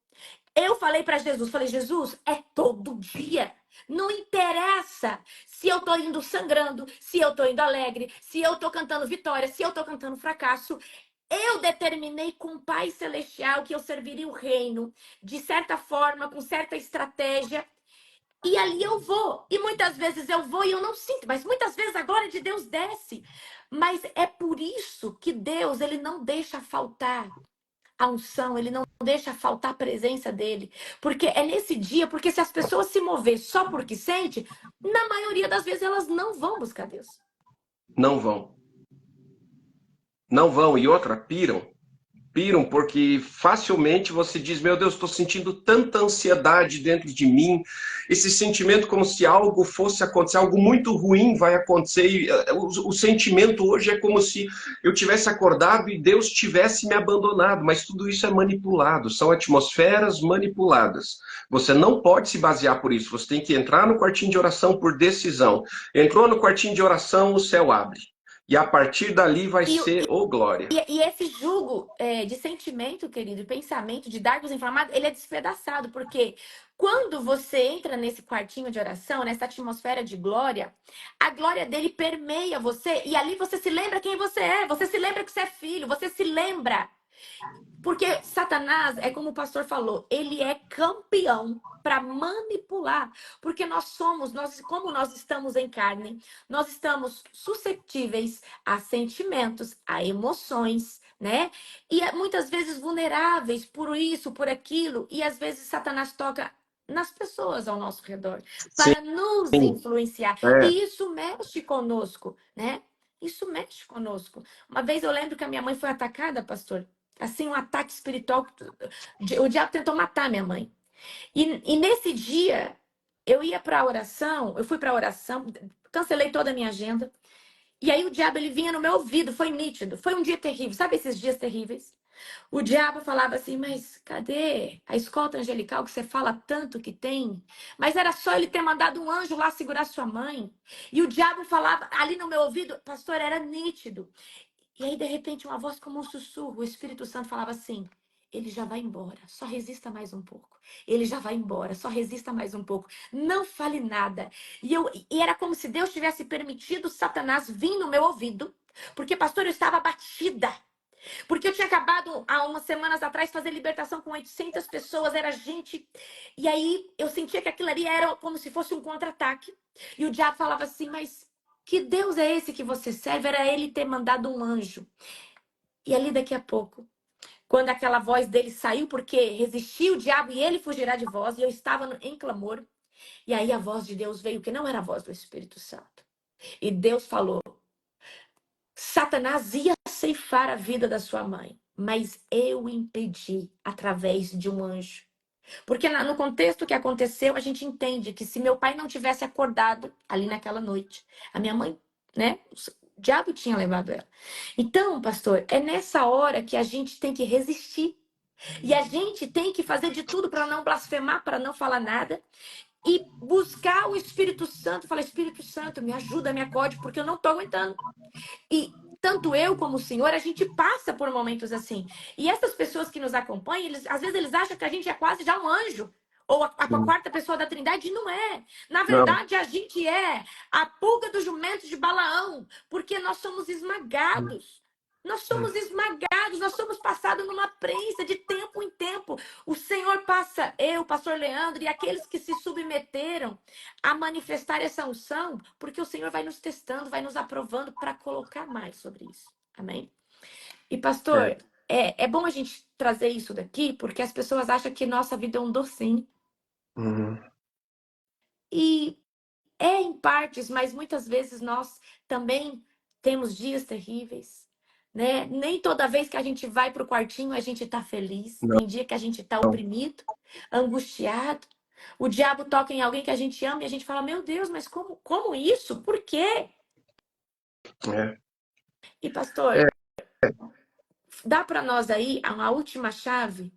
Eu falei para Jesus, falei, Jesus, é todo dia. Não interessa se eu tô indo sangrando, se eu tô indo alegre, se eu tô cantando vitória, se eu tô cantando fracasso. Eu determinei com o Pai Celestial que eu serviria o reino de certa forma, com certa estratégia. E ali eu vou. E muitas vezes eu vou e eu não sinto, mas muitas vezes a glória de Deus desce. Mas é por isso que Deus, ele não deixa faltar a unção, ele não deixa faltar a presença dele. Porque é nesse dia, porque se as pessoas se mover só porque sente, na maioria das vezes elas não vão buscar Deus. Não vão. Não vão. E outra, piram. Piram porque facilmente você diz, meu Deus, estou sentindo tanta ansiedade dentro de mim, esse sentimento como se algo fosse acontecer, algo muito ruim vai acontecer. O sentimento hoje é como se eu tivesse acordado e Deus tivesse me abandonado, mas tudo isso é manipulado, são atmosferas manipuladas. Você não pode se basear por isso, você tem que entrar no quartinho de oração por decisão. Entrou no quartinho de oração, o céu abre. E a partir dali vai E, ser, ô glória. e esse jugo de sentimento, querido, de pensamento, de dardos inflamados, ele é despedaçado, porque quando você entra nesse quartinho de oração, nessa atmosfera de glória, a glória dele permeia você, e ali você se lembra quem você se lembra que você é filho, você se lembra. Porque Satanás, é como o pastor falou, ele é campeão para manipular, porque como nós estamos em carne, nós estamos suscetíveis a sentimentos, a emoções, né? E muitas vezes vulneráveis por isso, por aquilo, e às vezes Satanás toca nas pessoas ao nosso redor Sim, para nos influenciar. é. E isso mexe conosco, né? Isso mexe conosco. Uma vez eu lembro que a minha mãe foi atacada, pastor, assim, um ataque espiritual. O diabo tentou matar minha mãe. E nesse dia, eu ia para a oração, eu fui para a oração, cancelei toda a minha agenda. E aí o diabo, ele vinha no meu ouvido, foi nítido. Foi um dia terrível. Sabe esses dias terríveis? O diabo falava assim, mas cadê a escolta angelical que você fala tanto que tem? Mas era só ele ter mandado um anjo lá segurar sua mãe. E o diabo falava ali no meu ouvido, pastor, era nítido. E aí, de repente, uma voz como um sussurro, o Espírito Santo falava assim: ele já vai embora, só resista mais um pouco. Ele já vai embora, só resista mais um pouco. Não fale nada. E era como se Deus tivesse permitido Satanás vir no meu ouvido, porque, pastor, eu estava abatida. Porque eu tinha acabado, há umas semanas atrás, fazer libertação com 800 pessoas, era gente. E aí eu sentia que aquilo ali era como se fosse um contra-ataque. E o diabo falava assim, mas que Deus é esse que você serve? Era ele ter mandado um anjo. E ali daqui a pouco, quando aquela voz dele saiu, porque resistiu o diabo e ele fugirá de vós, e eu estava em clamor. E aí a voz de Deus veio, que não era a voz do Espírito Santo. E Deus falou, Satanás ia ceifar a vida da sua mãe, mas eu impedi através de um anjo. Porque no contexto que aconteceu, a gente entende que se meu pai não tivesse acordado ali naquela noite, a minha mãe, né, o diabo tinha levado ela. Então, pastor, é nessa hora que a gente tem que resistir. E a gente tem que fazer de tudo para não blasfemar, para não falar nada. E buscar o Espírito Santo. Falar, Espírito Santo, me ajuda, me acorde, porque eu não estou aguentando. E tanto eu como o Senhor, a gente passa por momentos assim. E essas pessoas que nos acompanham, às vezes eles acham que a gente é quase já um anjo. Ou a quarta pessoa da Trindade, e não é. Na Não. verdade, a gente é a pulga do jumento de Balaão, porque nós somos esmagados. Nós somos esmagados, nós somos passados numa prensa de tempo em tempo. O Senhor passa, eu, pastor Leandro, e aqueles que se submeteram a manifestar essa unção, porque o Senhor vai nos testando, vai nos aprovando para colocar mais sobre isso. Amém? E, É. pastor, é bom a gente trazer isso daqui, porque as pessoas acham que nossa vida é um docinho. Uhum. E é em partes, mas muitas vezes nós também temos dias terríveis, né? Nem toda vez que a gente vai para o quartinho a gente está feliz. Não. Tem dia que a gente está oprimido, angustiado. O diabo toca em alguém que a gente ama e a gente fala, meu Deus, mas como isso? Por quê? É. E pastor, dá para nós aí uma última chave?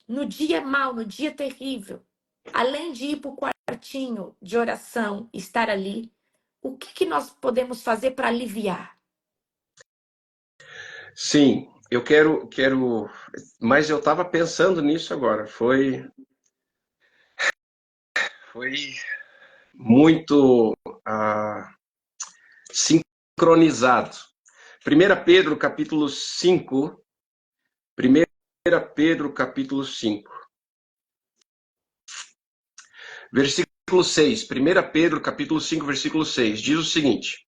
No dia mau, no dia terrível, além de ir para o quartinho de oração, estar ali, o que nós podemos fazer para aliviar? Sim, eu quero, mas eu estava pensando nisso agora. Foi muito sincronizado. 1 Pedro capítulo 5, 1 Pedro capítulo 5, versículo 6. 1 Pedro capítulo 5, versículo 6, diz o seguinte: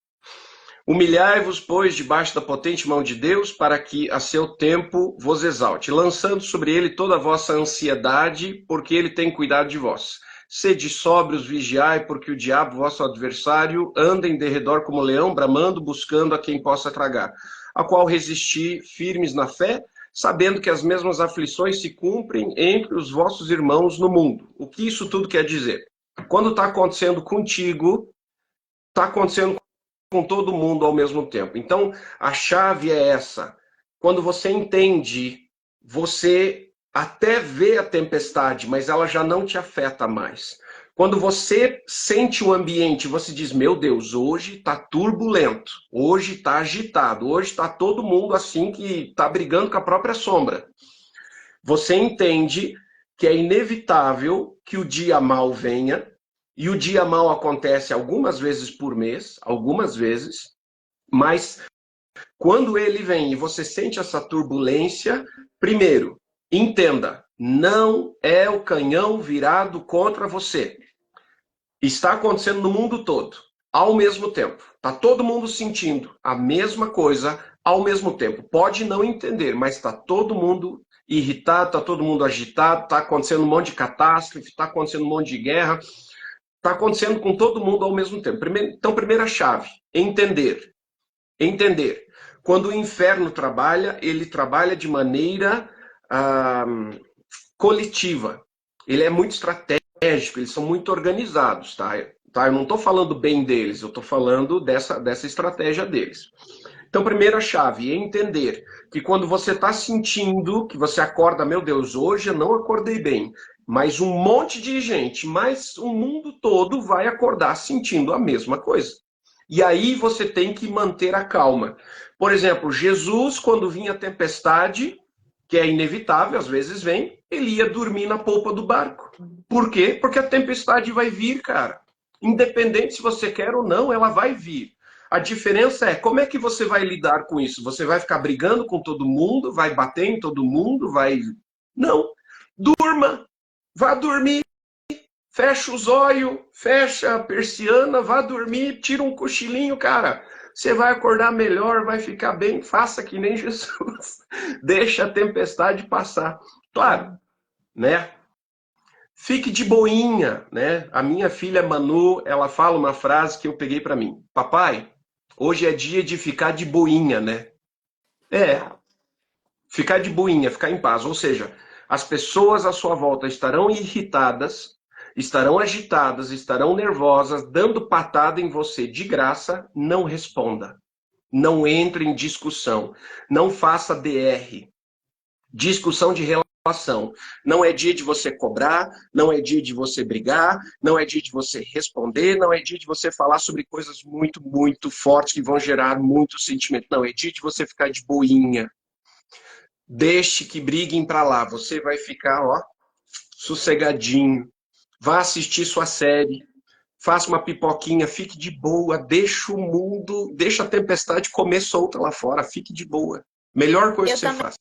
Humilhai-vos, pois, debaixo da potente mão de Deus, para que a seu tempo vos exalte, lançando sobre ele toda a vossa ansiedade, porque ele tem cuidado de vós. Sede sóbrios, vigiai, porque o diabo, vosso adversário, anda em derredor como leão, bramando, buscando a quem possa tragar, a qual resisti firmes na fé, sabendo que as mesmas aflições se cumprem entre os vossos irmãos no mundo. O que isso tudo quer dizer? Quando está acontecendo contigo, está acontecendo com todo mundo ao mesmo tempo. Então, a chave é essa. Quando você entende, você até vê a tempestade, mas ela já não te afeta mais. Quando você sente o ambiente, você diz, meu Deus, hoje está turbulento, hoje está agitado, hoje está todo mundo assim que está brigando com a própria sombra. Você entende que é inevitável que o dia mal venha, e o dia mal acontece algumas vezes por mês, algumas vezes, mas quando ele vem e você sente essa turbulência, primeiro, entenda, não é o canhão virado contra você. Está acontecendo no mundo todo, ao mesmo tempo. Está todo mundo sentindo a mesma coisa ao mesmo tempo. Pode não entender, mas está todo mundo irritado, está todo mundo agitado, está acontecendo um monte de catástrofe, está acontecendo um monte de guerra. Está acontecendo com todo mundo ao mesmo tempo. Então, primeira chave, entender. Entender. Quando o inferno trabalha, ele trabalha de maneira coletiva. Ele é muito estratégico, eles são muito organizados, tá? Eu não estou falando bem deles, eu estou falando dessa estratégia deles. Então, primeira chave é entender que quando você está sentindo que você acorda, meu Deus, hoje eu não acordei bem, mas um monte de gente, mas o mundo todo vai acordar sentindo a mesma coisa. E aí você tem que manter a calma. Por exemplo, Jesus, quando vinha a tempestade, que é inevitável, às vezes vem, ele ia dormir na polpa do barco. Por quê? Porque a tempestade vai vir, cara. Independente se você quer ou não, ela vai vir. A diferença é como é que você vai lidar com isso? Você vai ficar brigando com todo mundo, vai bater em todo mundo, vai... Não. Durma. Vá dormir. Fecha os olhos, fecha a persiana, vá dormir, tira um cochilinho, cara. Você vai acordar melhor, vai ficar bem, faça que nem Jesus. Deixa a tempestade passar. Claro, né? Fique de boinha, né? A minha filha Manu, ela fala uma frase que eu peguei para mim. Papai, hoje é dia de ficar de boinha, né? É, Uau. ficar de boinha, ficar em paz. Ou seja, as pessoas à sua volta estarão irritadas, estarão agitadas, estarão nervosas, dando patada em você de graça, não responda. Não entre em discussão. Não faça DR. Discussão de relação. Não é dia de você cobrar, não é dia de você brigar, não é dia de você responder, não é dia de você falar sobre coisas muito, muito fortes que vão gerar muito sentimento. Não, é dia de você ficar de boinha. Deixe que briguem para lá. Você vai ficar, ó, sossegadinho. Vá assistir sua série. Faça uma pipoquinha, fique de boa. Deixa o mundo, deixa a tempestade comer solta lá fora. Fique de boa. Melhor coisa Eu que você também faz.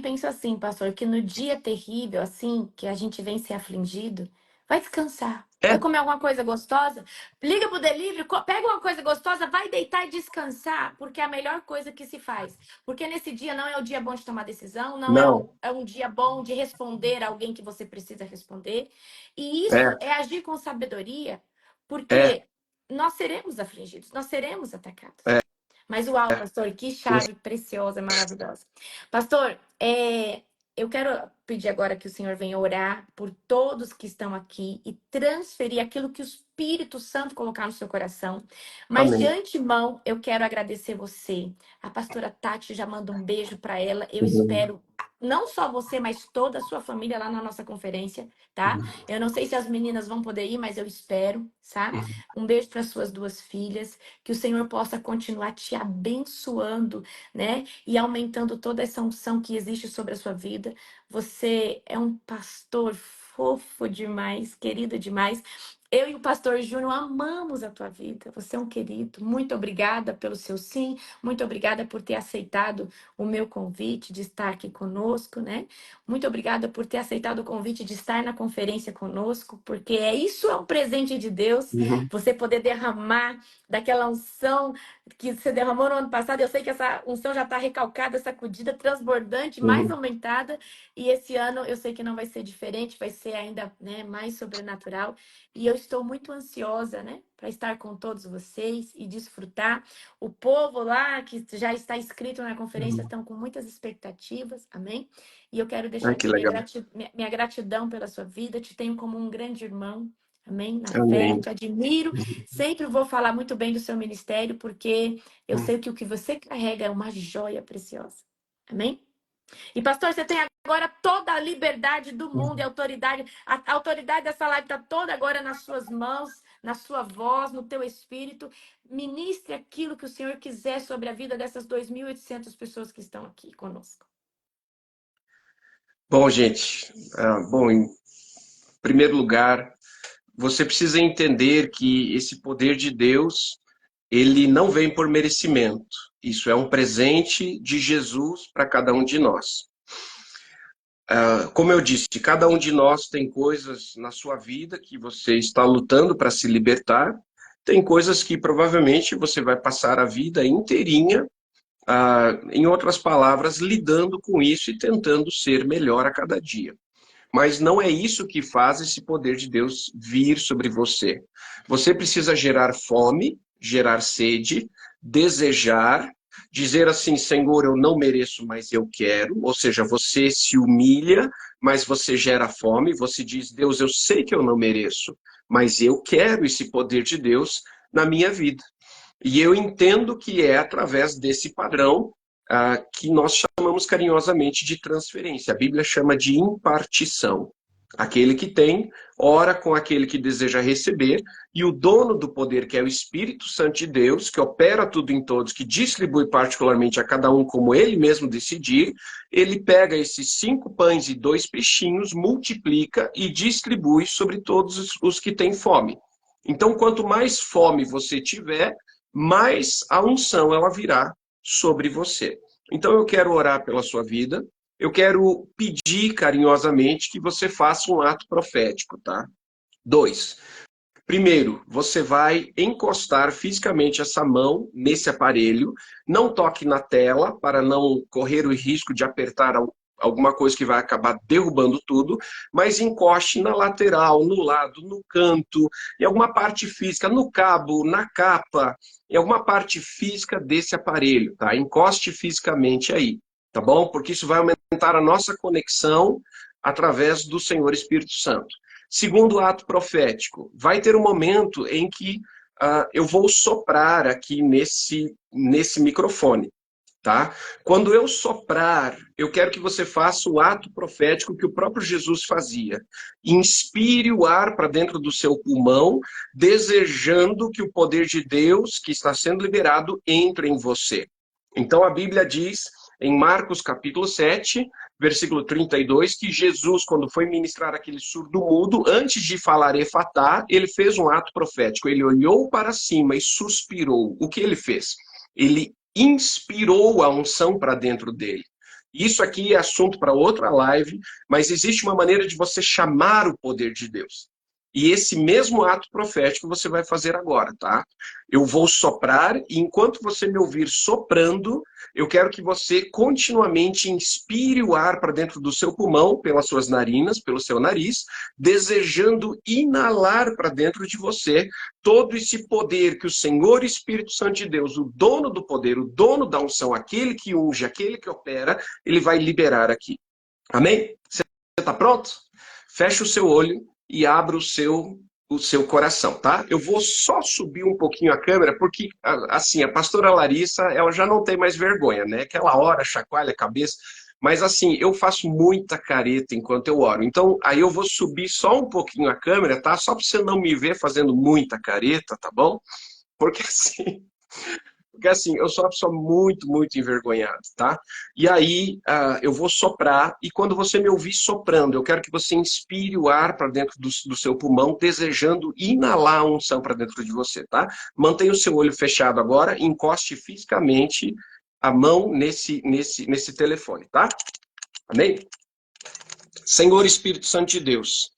penso assim, pastor, que no dia terrível, assim, que a gente vem ser afligido, vai descansar. É, Vai comer alguma coisa gostosa, liga pro delivery, pega uma coisa gostosa, vai deitar e descansar, porque é a melhor coisa que se faz. Porque nesse dia não é o dia bom de tomar decisão, não é, não, é um dia bom de responder a alguém que você precisa responder. E isso é, é agir com sabedoria, é, porque nós seremos afligidos, nós seremos atacados. é. Mas uau, pastor, que chave preciosa, maravilhosa. Pastor, eu quero pedir agora que o Senhor venha orar por todos que estão aqui e transferir aquilo que o Espírito Santo colocar no seu coração. Mas de Amém. antemão, eu quero agradecer você. A pastora Tati já manda um beijo para ela. Eu Uhum. espero não só você, mas toda a sua família lá na nossa conferência, tá? Eu não sei se as meninas vão poder ir, mas eu espero, tá? Um beijo para suas duas filhas, que o Senhor possa continuar te abençoando, né? E aumentando toda essa unção que existe sobre a sua vida. Você é um pastor fofo demais, querido demais. Eu e o pastor Júnior amamos a tua vida. Você é um querido. Muito obrigada pelo seu sim. Muito obrigada por ter aceitado o meu convite de estar aqui conosco, né? Muito obrigada por ter aceitado o convite de estar na conferência conosco, porque isso é um presente de Deus. Uhum. Você poder derramar daquela unção que você derramou no ano passado. Eu sei que essa unção já está recalcada, sacudida, transbordante, mais Uhum. aumentada. E esse ano eu sei que não vai ser diferente, vai ser ainda, né, mais sobrenatural. E eu estou muito ansiosa, né, para estar com todos vocês e desfrutar. O povo lá que já está inscrito na conferência Uhum. estão com muitas expectativas, amém? E eu quero deixar Ai, que aqui legal. minha gratidão pela sua vida. Te tenho como um grande irmão, amém? Na fé, Amém. te admiro. Sempre vou falar muito bem do seu ministério, porque eu Uhum. sei que o que você carrega é uma joia preciosa, amém? E, pastor, você tem agora toda a liberdade do mundo e autoridade. A autoridade dessa live está toda agora nas suas mãos, na sua voz, no teu espírito. Ministre aquilo que o Senhor quiser sobre a vida dessas 2.800 pessoas que estão aqui conosco. Bom, gente, bom, em primeiro lugar, você precisa entender que esse poder de Deus, ele não vem por merecimento. Isso é um presente de Jesus para cada um de nós. Como eu disse, cada um de nós tem coisas na sua vida que você está lutando para se libertar. Tem coisas que provavelmente você vai passar a vida inteirinha, em outras palavras, lidando com isso e tentando ser melhor a cada dia. Mas não é isso que faz esse poder de Deus vir sobre você. Você precisa gerar fome, gerar sede, desejar, dizer assim: Senhor, eu não mereço, mas eu quero. Ou seja, você se humilha, mas você gera fome. Você diz: Deus, eu sei que eu não mereço, mas eu quero esse poder de Deus na minha vida. E eu entendo que é através desse padrão que nós chamamos carinhosamente de transferência. A Bíblia chama de impartição. Aquele que tem, ora com aquele que deseja receber, e o dono do poder, que é o Espírito Santo de Deus, que opera tudo em todos, que distribui particularmente a cada um como ele mesmo decidir, ele pega esses 5 pães e 2 peixinhos, multiplica e distribui sobre todos os que têm fome. Então, quanto mais fome você tiver, mais a unção ela virá sobre você. Então, eu quero orar pela sua vida. Eu quero pedir carinhosamente que você faça um ato profético, tá? 2. Primeiro, você vai encostar fisicamente essa mão nesse aparelho. Não toque na tela para não correr o risco de apertar alguma coisa que vai acabar derrubando tudo, mas encoste na lateral, no lado, no canto, em alguma parte física, no cabo, na capa, em alguma parte física desse aparelho, tá? Encoste fisicamente aí. Tá bom? Porque isso vai aumentar a nossa conexão através do Senhor Espírito Santo. Segundo ato profético, vai ter um momento em que eu vou soprar aqui nesse microfone, tá? Quando eu soprar, eu quero que você faça o ato profético que o próprio Jesus fazia. Inspire o ar para dentro do seu pulmão, desejando que o poder de Deus, que está sendo liberado, entre em você. Então a Bíblia diz em Marcos capítulo 7, versículo 32, que Jesus, quando foi ministrar aquele surdo-mudo, antes de falar efatá, ele fez um ato profético. Ele olhou para cima e suspirou. O que ele fez? Ele inspirou a unção para dentro dele. Isso aqui é assunto para outra live, mas existe uma maneira de você chamar o poder de Deus. E esse mesmo ato profético você vai fazer agora, tá? Eu vou soprar e enquanto você me ouvir soprando, eu quero que você continuamente inspire o ar para dentro do seu pulmão, pelas suas narinas, pelo seu nariz, desejando inalar para dentro de você todo esse poder que o Senhor Espírito Santo de Deus, o dono do poder, o dono da unção, aquele que unge, aquele que opera, ele vai liberar aqui. Amém? Você está pronto? Fecha o seu olho e abra o seu coração, tá? Eu vou só subir um pouquinho a câmera, porque, assim, a pastora Larissa, ela já não tem mais vergonha, né? Aquela hora, chacoalha a cabeça. Mas, assim, eu faço muita careta enquanto eu oro. Então, aí eu vou subir só um pouquinho a câmera, tá? Só para você não me ver fazendo muita careta, tá bom? Porque, assim, eu sou uma pessoa muito, muito envergonhada, tá? E aí, eu vou soprar, e quando você me ouvir soprando, eu quero que você inspire o ar para dentro do seu pulmão, desejando inalar a unção para dentro de você, tá? Mantenha o seu olho fechado agora, encoste fisicamente a mão nesse telefone, tá? Amém? Senhor Espírito Santo de Deus,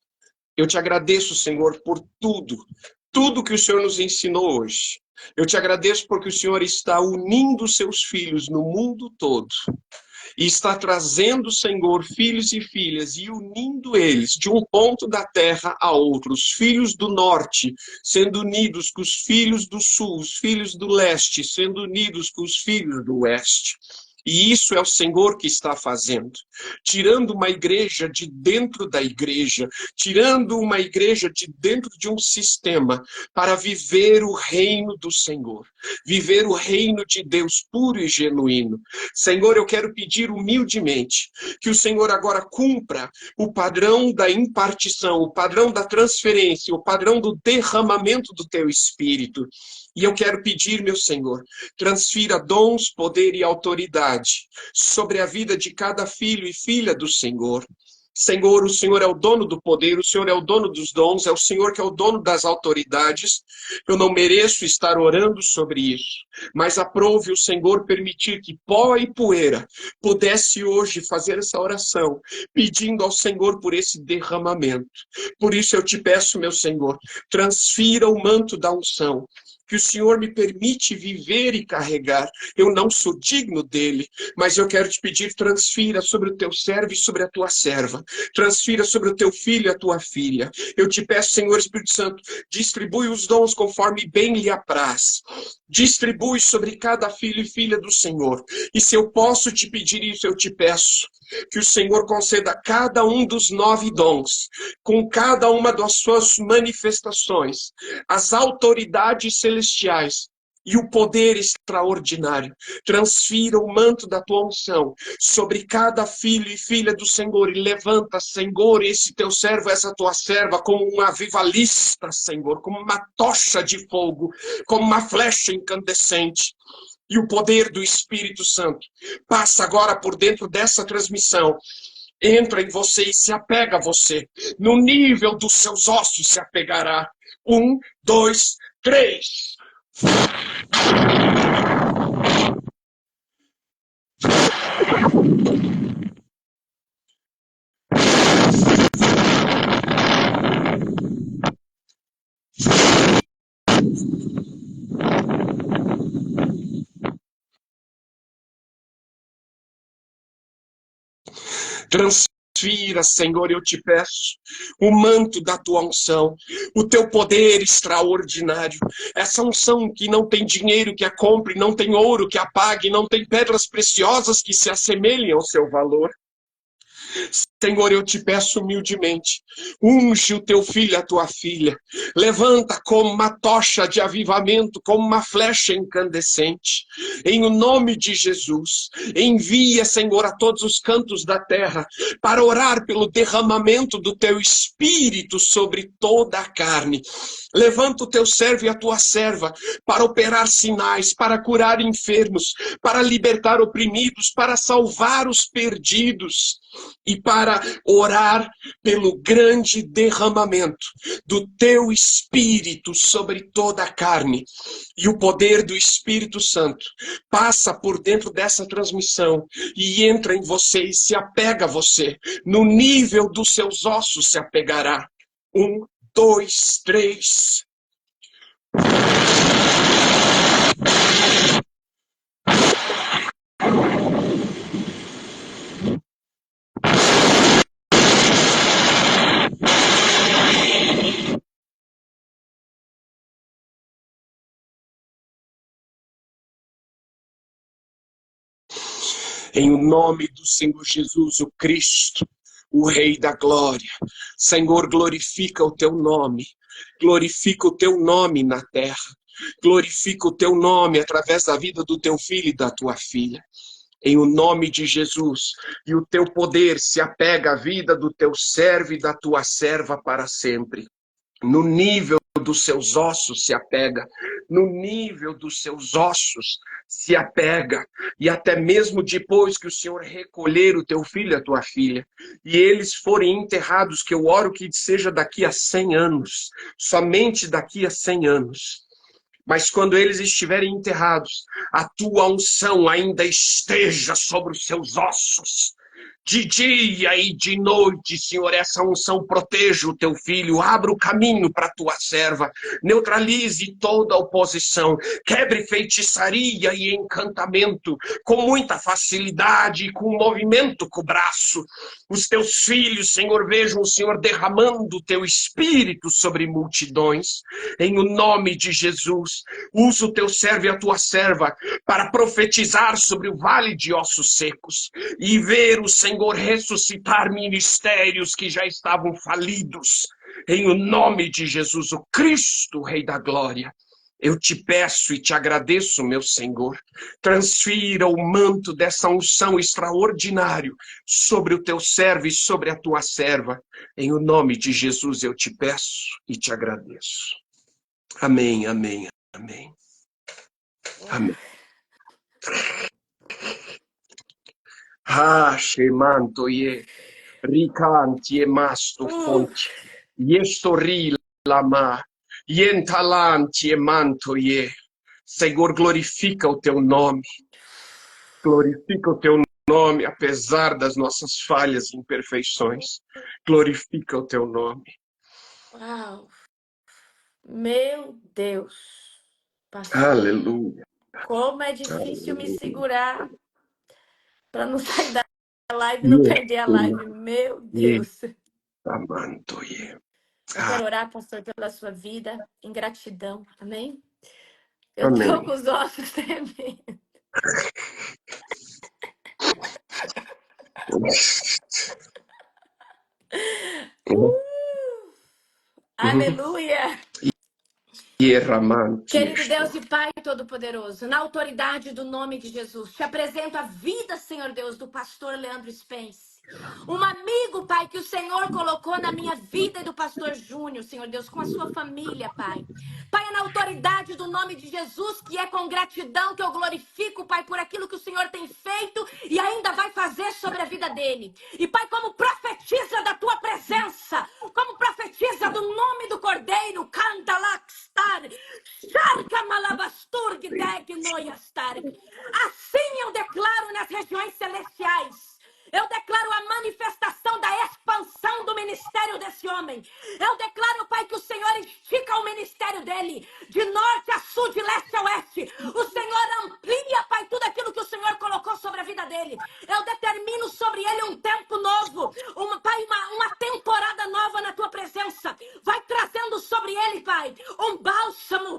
eu te agradeço, Senhor, por tudo que o Senhor nos ensinou hoje. Eu te agradeço porque o Senhor está unindo seus filhos no mundo todo. E está trazendo, Senhor, filhos e filhas e unindo eles de um ponto da terra a outro. Os filhos do norte sendo unidos com os filhos do sul, os filhos do leste sendo unidos com os filhos do oeste. E isso é o Senhor que está fazendo. Tirando uma igreja de dentro da igreja, tirando uma igreja de dentro de um sistema, para viver o reino do Senhor. Viver o reino de Deus puro e genuíno. Senhor, eu quero pedir humildemente que o Senhor agora cumpra o padrão da impartição, o padrão da transferência, o padrão do derramamento do teu Espírito. E eu quero pedir, meu Senhor, transfira dons, poder e autoridade sobre a vida de cada filho e filha do Senhor. Senhor, o Senhor é o dono do poder, o Senhor é o dono dos dons, é o Senhor que é o dono das autoridades. Eu não mereço estar orando sobre isso, mas aprove o Senhor permitir que pó e poeira pudesse hoje fazer essa oração, pedindo ao Senhor por esse derramamento. Por isso eu te peço, meu Senhor, transfira o manto da unção, que o Senhor me permite viver e carregar. Eu não sou digno dele, mas eu quero te pedir, transfira sobre o teu servo e sobre a tua serva. Transfira sobre o teu filho e a tua filha. Eu te peço, Senhor Espírito Santo, distribui os dons conforme bem lhe apraz. Distribui sobre cada filho e filha do Senhor. E se eu posso te pedir isso, eu te peço que o Senhor conceda cada um dos 9 dons, com cada uma das suas manifestações, as autoridades celestiais e o poder extraordinário. Transfira o manto da tua unção sobre cada filho e filha do Senhor, e levanta, Senhor, esse teu servo, essa tua serva, como um avivalista, Senhor, como uma tocha de fogo, como uma flecha incandescente. E o poder do Espírito Santo passa agora por dentro dessa transmissão, entra em você e se apega a você. No nível dos seus ossos se apegará. 1, 2, 3. Transfira, Senhor, eu te peço, o manto da tua unção, o teu poder extraordinário, essa unção que não tem dinheiro que a compre, não tem ouro que a pague, não tem pedras preciosas que se assemelhem ao seu valor. Senhor, eu te peço humildemente, unge o teu filho, a tua filha, levanta como uma tocha de avivamento, como uma flecha incandescente, em o nome de Jesus, envia, Senhor, a todos os cantos da terra, para orar pelo derramamento do teu Espírito sobre toda a carne. Levanta o teu servo e a tua serva, para operar sinais, para curar enfermos, para libertar oprimidos, para salvar os perdidos, e para orar pelo grande derramamento do teu Espírito sobre toda a carne. E o poder do Espírito Santo passa por dentro dessa transmissão e entra em você e se apega a você. No nível dos seus ossos se apegará. 1, 2, 3. Em o nome do Senhor Jesus, o Cristo, o Rei da Glória. Senhor, glorifica o teu nome. Glorifica o teu nome na terra. Glorifica o teu nome através da vida do teu filho e da tua filha. Em o nome de Jesus. E o teu poder se apega à vida do teu servo e da tua serva para sempre. No nível dos seus ossos se apega, no nível dos seus ossos se apega, e até mesmo depois que o Senhor recolher o teu filho e a tua filha, e eles forem enterrados, que eu oro que seja daqui a 100 anos, somente daqui a 100 anos, mas quando eles estiverem enterrados, a tua unção ainda esteja sobre os seus ossos, de dia e de noite, Senhor, essa unção proteja o teu filho, abra o caminho para a tua serva, neutralize toda a oposição, quebre feitiçaria e encantamento com muita facilidade e com movimento com o braço. Os teus filhos, Senhor, vejam o Senhor derramando o teu espírito sobre multidões. Em o nome de Jesus, usa o teu servo e a tua serva para profetizar sobre o vale de ossos secos e ver o Senhor ressuscitar ministérios que já estavam falidos. Em o nome de Jesus, o Cristo, Rei da Glória, eu te peço e te agradeço, meu Senhor, transfira o manto dessa unção extraordinário sobre o teu servo e sobre a tua serva. Em o nome de Jesus eu te peço e te agradeço. Amém, amém, amém. Amém. Shemantoye, Ricantie masto fonte, Yestori lama, Yentalantie mantoye. Senhor, glorifica o teu nome. Glorifica o teu nome, apesar das nossas falhas e imperfeições. Glorifica o teu nome. Uau! Meu Deus! Pastor, Aleluia. como é difícil me segurar para não sair da live e não Yes, perder a live. Meu Deus! Amantoye. Eu quero orar, pastor, pela sua vida, em gratidão. Amém? Eu Amém. tô com os ossos tremendo. Aleluia! Querido Deus e Pai Todo-Poderoso, na autoridade do nome de Jesus, te apresento a vida, Senhor Deus, do pastor Leandro Spence. Um amigo, Pai, que o Senhor colocou na minha vida e do pastor Júnior, Senhor Deus, com a sua família, Pai. Pai, é na autoridade do nome de Jesus, que é com gratidão que eu glorifico, Pai, por aquilo que o Senhor tem feito e ainda vai fazer sobre a vida dele. E, Pai, como profetiza da tua presença, como profetiza do nome do Cordeiro, canta lakstar, charca malabastur, gdegnoiastar. Assim eu declaro nas regiões celestiais. Eu declaro a manifestação da expansão do ministério desse homem. Eu declaro, Pai, que o Senhor estica o ministério dele, de norte a sul, de leste a oeste. O Senhor amplia, Pai, tudo aquilo que o Senhor colocou sobre a vida dele. Eu determino sobre ele um tempo novo, Pai, uma temporada nova na tua presença. Vai trazendo sobre ele, Pai, um bálsamo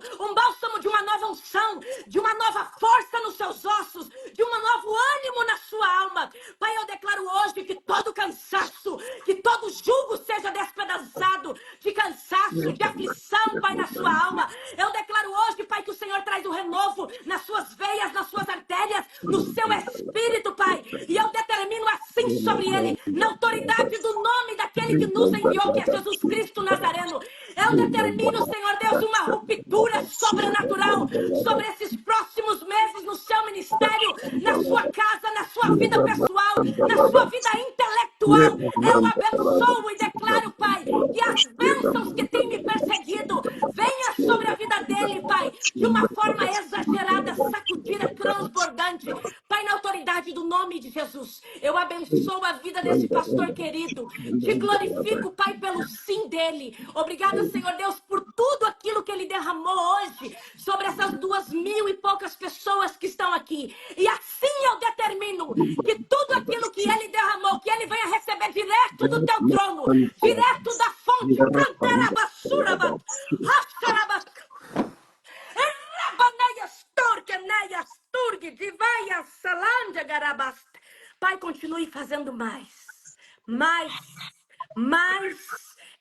de uma nova unção, de uma nova força nos seus ossos, de um novo ânimo na sua alma. Pai, eu declaro hoje que todo cansaço, que todo jugo seja despedaçado, de cansaço, de aflição, Pai, na sua alma. Eu declaro hoje, Pai, que o Senhor traz o renovo nas suas veias, nas suas artérias, no seu espírito, Pai. E eu determino assim sobre ele, na autoridade do nome daquele que nos enviou, que é Jesus Cristo Nazareno. Eu determino, Senhor Deus, uma ruptura sobrenatural sobre esses próximos meses no seu ministério, na sua casa, na sua vida pessoal, na sua vida intelectual. Eu abençoo e declaro, Pai, que as bênçãos que têm me perseguido venham sobre a vida dele, Pai, de uma forma exagerada, sacudida, transbordante. Pai, na autoridade do nome de Jesus, eu abençoo a vida desse pastor querido. Te glorifico, Pai, pelo sim dele. Obrigada, Senhor Deus, por tudo aquilo que ele derramou hoje sobre essas 2.000 e poucas pessoas que estão aqui. E assim eu determino que tudo aquilo que ele derramou, que ele venha receber direto do teu trono, direto da fonte. Cantarabassuraba, racharaba, Pai, continue fazendo mais,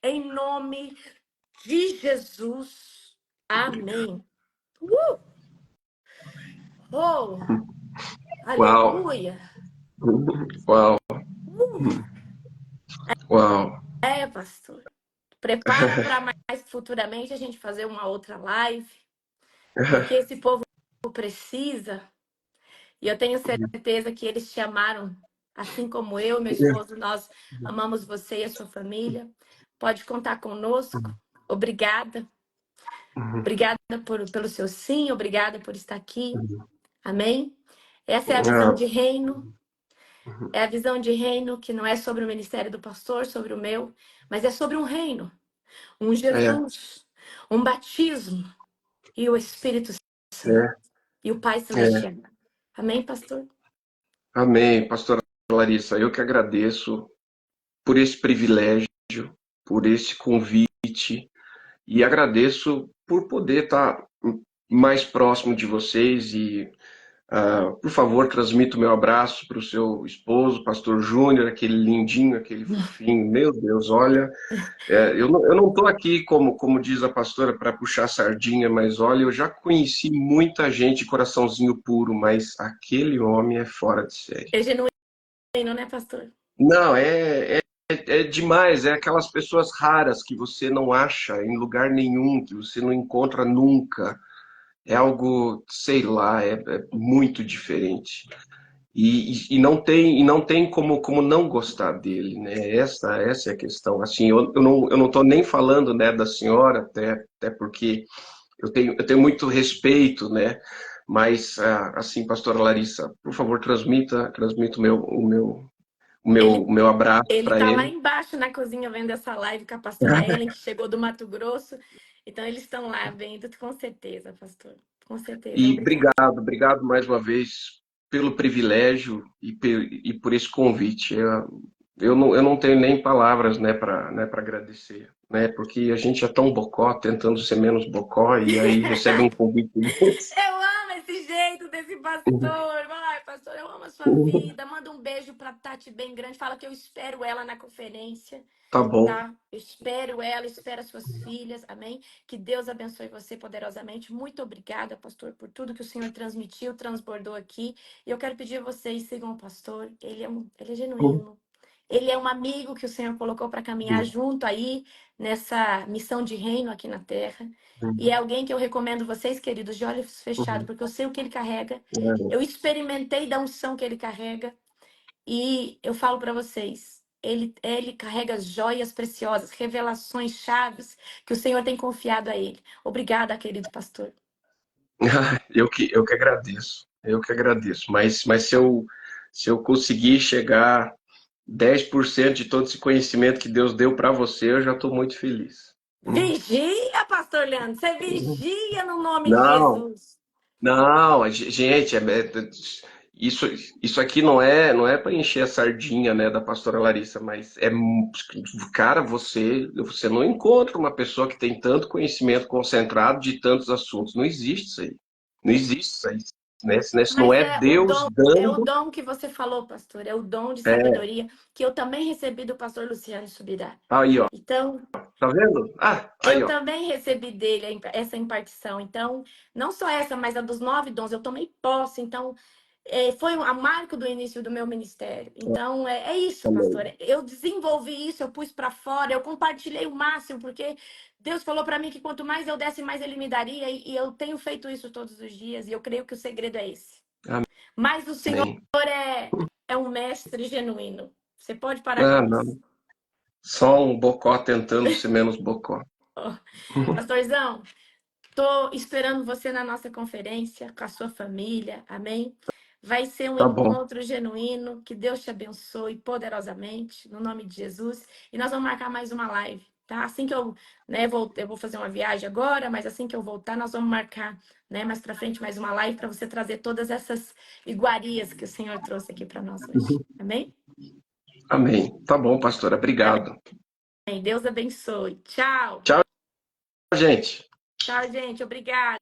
em nome de Jesus. Amém. Oh, aleluia. Uau. Uau. Pastor. Prepara para mais futuramente a gente fazer uma outra live, porque esse povo precisa. E eu tenho certeza que eles te amaram, assim como eu, meu esposo, nós amamos você e a sua família. Pode contar conosco. Obrigada. Obrigada pelo seu sim, obrigada por estar aqui. Amém? Essa é a visão de reino. É a visão de reino que não é sobre o ministério do pastor, sobre o meu, mas é sobre um reino. Um Jesus, um batismo e o Espírito Santo e o Pai Celestial. Amém, pastor? Amém, pastora Larissa. Eu que agradeço por esse privilégio, por esse convite e agradeço por poder estar mais próximo de vocês e, por favor, transmita o meu abraço para o seu esposo, pastor Júnior, aquele lindinho, aquele fofinho. Meu Deus, olha, eu não estou aqui, como diz a pastora, para puxar sardinha, mas olha, eu já conheci muita gente de coraçãozinho puro, mas aquele homem é fora de série. É genuíno, né, pastor? Não, é demais, é aquelas pessoas raras que você não acha em lugar nenhum, que você não encontra nunca. É algo, sei lá, é muito diferente. E não tem como não gostar dele, né? Essa é a questão. Assim, eu não estou nem falando, né, da senhora, até porque eu tenho muito respeito, né? Mas, assim, pastora Larissa, por favor, transmita o meu abraço Ele para tá lá ele. embaixo na cozinha vendo essa live com a pastora Ellen, que chegou do Mato Grosso. Então, eles estão lá vendo, com certeza, pastor. Com certeza. E obrigado mais uma vez pelo privilégio e por esse convite. Eu não tenho nem palavras, né, para agradecer, né, porque a gente é tão bocó, tentando ser menos bocó, e aí recebe um convite desse. Eu amo esse jeito desse pastor. Vai, pastor, eu amo a sua vida. Manda um beijo pra Tati bem grande. Fala que eu espero ela na conferência, Tá bom. tá? Eu espero ela, espero as suas filhas, amém? Que Deus abençoe você poderosamente. Muito obrigada, pastor, por tudo que o Senhor transmitiu, transbordou aqui. E eu quero pedir a vocês, sigam o pastor. Ele é genuíno. Ele é um amigo que o Senhor colocou para caminhar junto aí nessa missão de reino aqui na terra. E é alguém que eu recomendo vocês, queridos, de olhos fechados, porque eu sei o que ele carrega. Eu experimentei da unção que ele carrega. E eu falo para vocês, ele carrega joias preciosas, revelações chaves que o Senhor tem confiado a ele. Obrigada, querido pastor. Eu que agradeço. Eu que agradeço. Mas se eu conseguir chegar 10% de todo esse conhecimento que Deus deu para você, eu já estou muito feliz. Vigia, pastor Leandro. Você vigia no nome de Não, Jesus. não, gente, isso, isso aqui não é para encher a sardinha, né, da pastora Larissa, mas cara, você não encontra uma pessoa que tem tanto conhecimento concentrado de tantos assuntos. Não existe isso aí. Não existe isso aí. Né? Isso não Mas é Deus é o dando. dom que você falou, pastor. É o dom de É, sabedoria que eu também recebi do pastor Luciano Subirá. aí, ó. Então, Tá vendo? Ah, aí, eu ó. também recebi dele essa impartição. Então, não só essa, mas a dos 9 dons, eu tomei posse. Então, foi a marca do início do meu ministério. Então, é isso, pastor. Amém. Eu desenvolvi isso, eu pus para fora, eu compartilhei o máximo, porque Deus falou para mim que quanto mais eu desse, mais ele me daria. E eu tenho feito isso todos os dias. E eu creio que o segredo é esse. Mas o Senhor Amém. é um mestre genuíno. Você pode parar Ah, com isso. não. Só um bocó tentando ser menos bocó. Pastorzão, tô esperando você na nossa conferência com a sua família, amém? Vai ser um Tá bom. encontro genuíno, que Deus te abençoe poderosamente, no nome de Jesus. E nós vamos marcar mais uma live, tá? Assim que eu vou fazer uma viagem agora, mas assim que eu voltar, nós vamos marcar, mais para frente mais uma live para você trazer todas essas iguarias que o Senhor trouxe aqui para nós hoje. Amém? Amém. Tá bom, pastora. Obrigado. Amém. Deus abençoe. Tchau. Tchau, gente. Tchau, gente. Obrigada.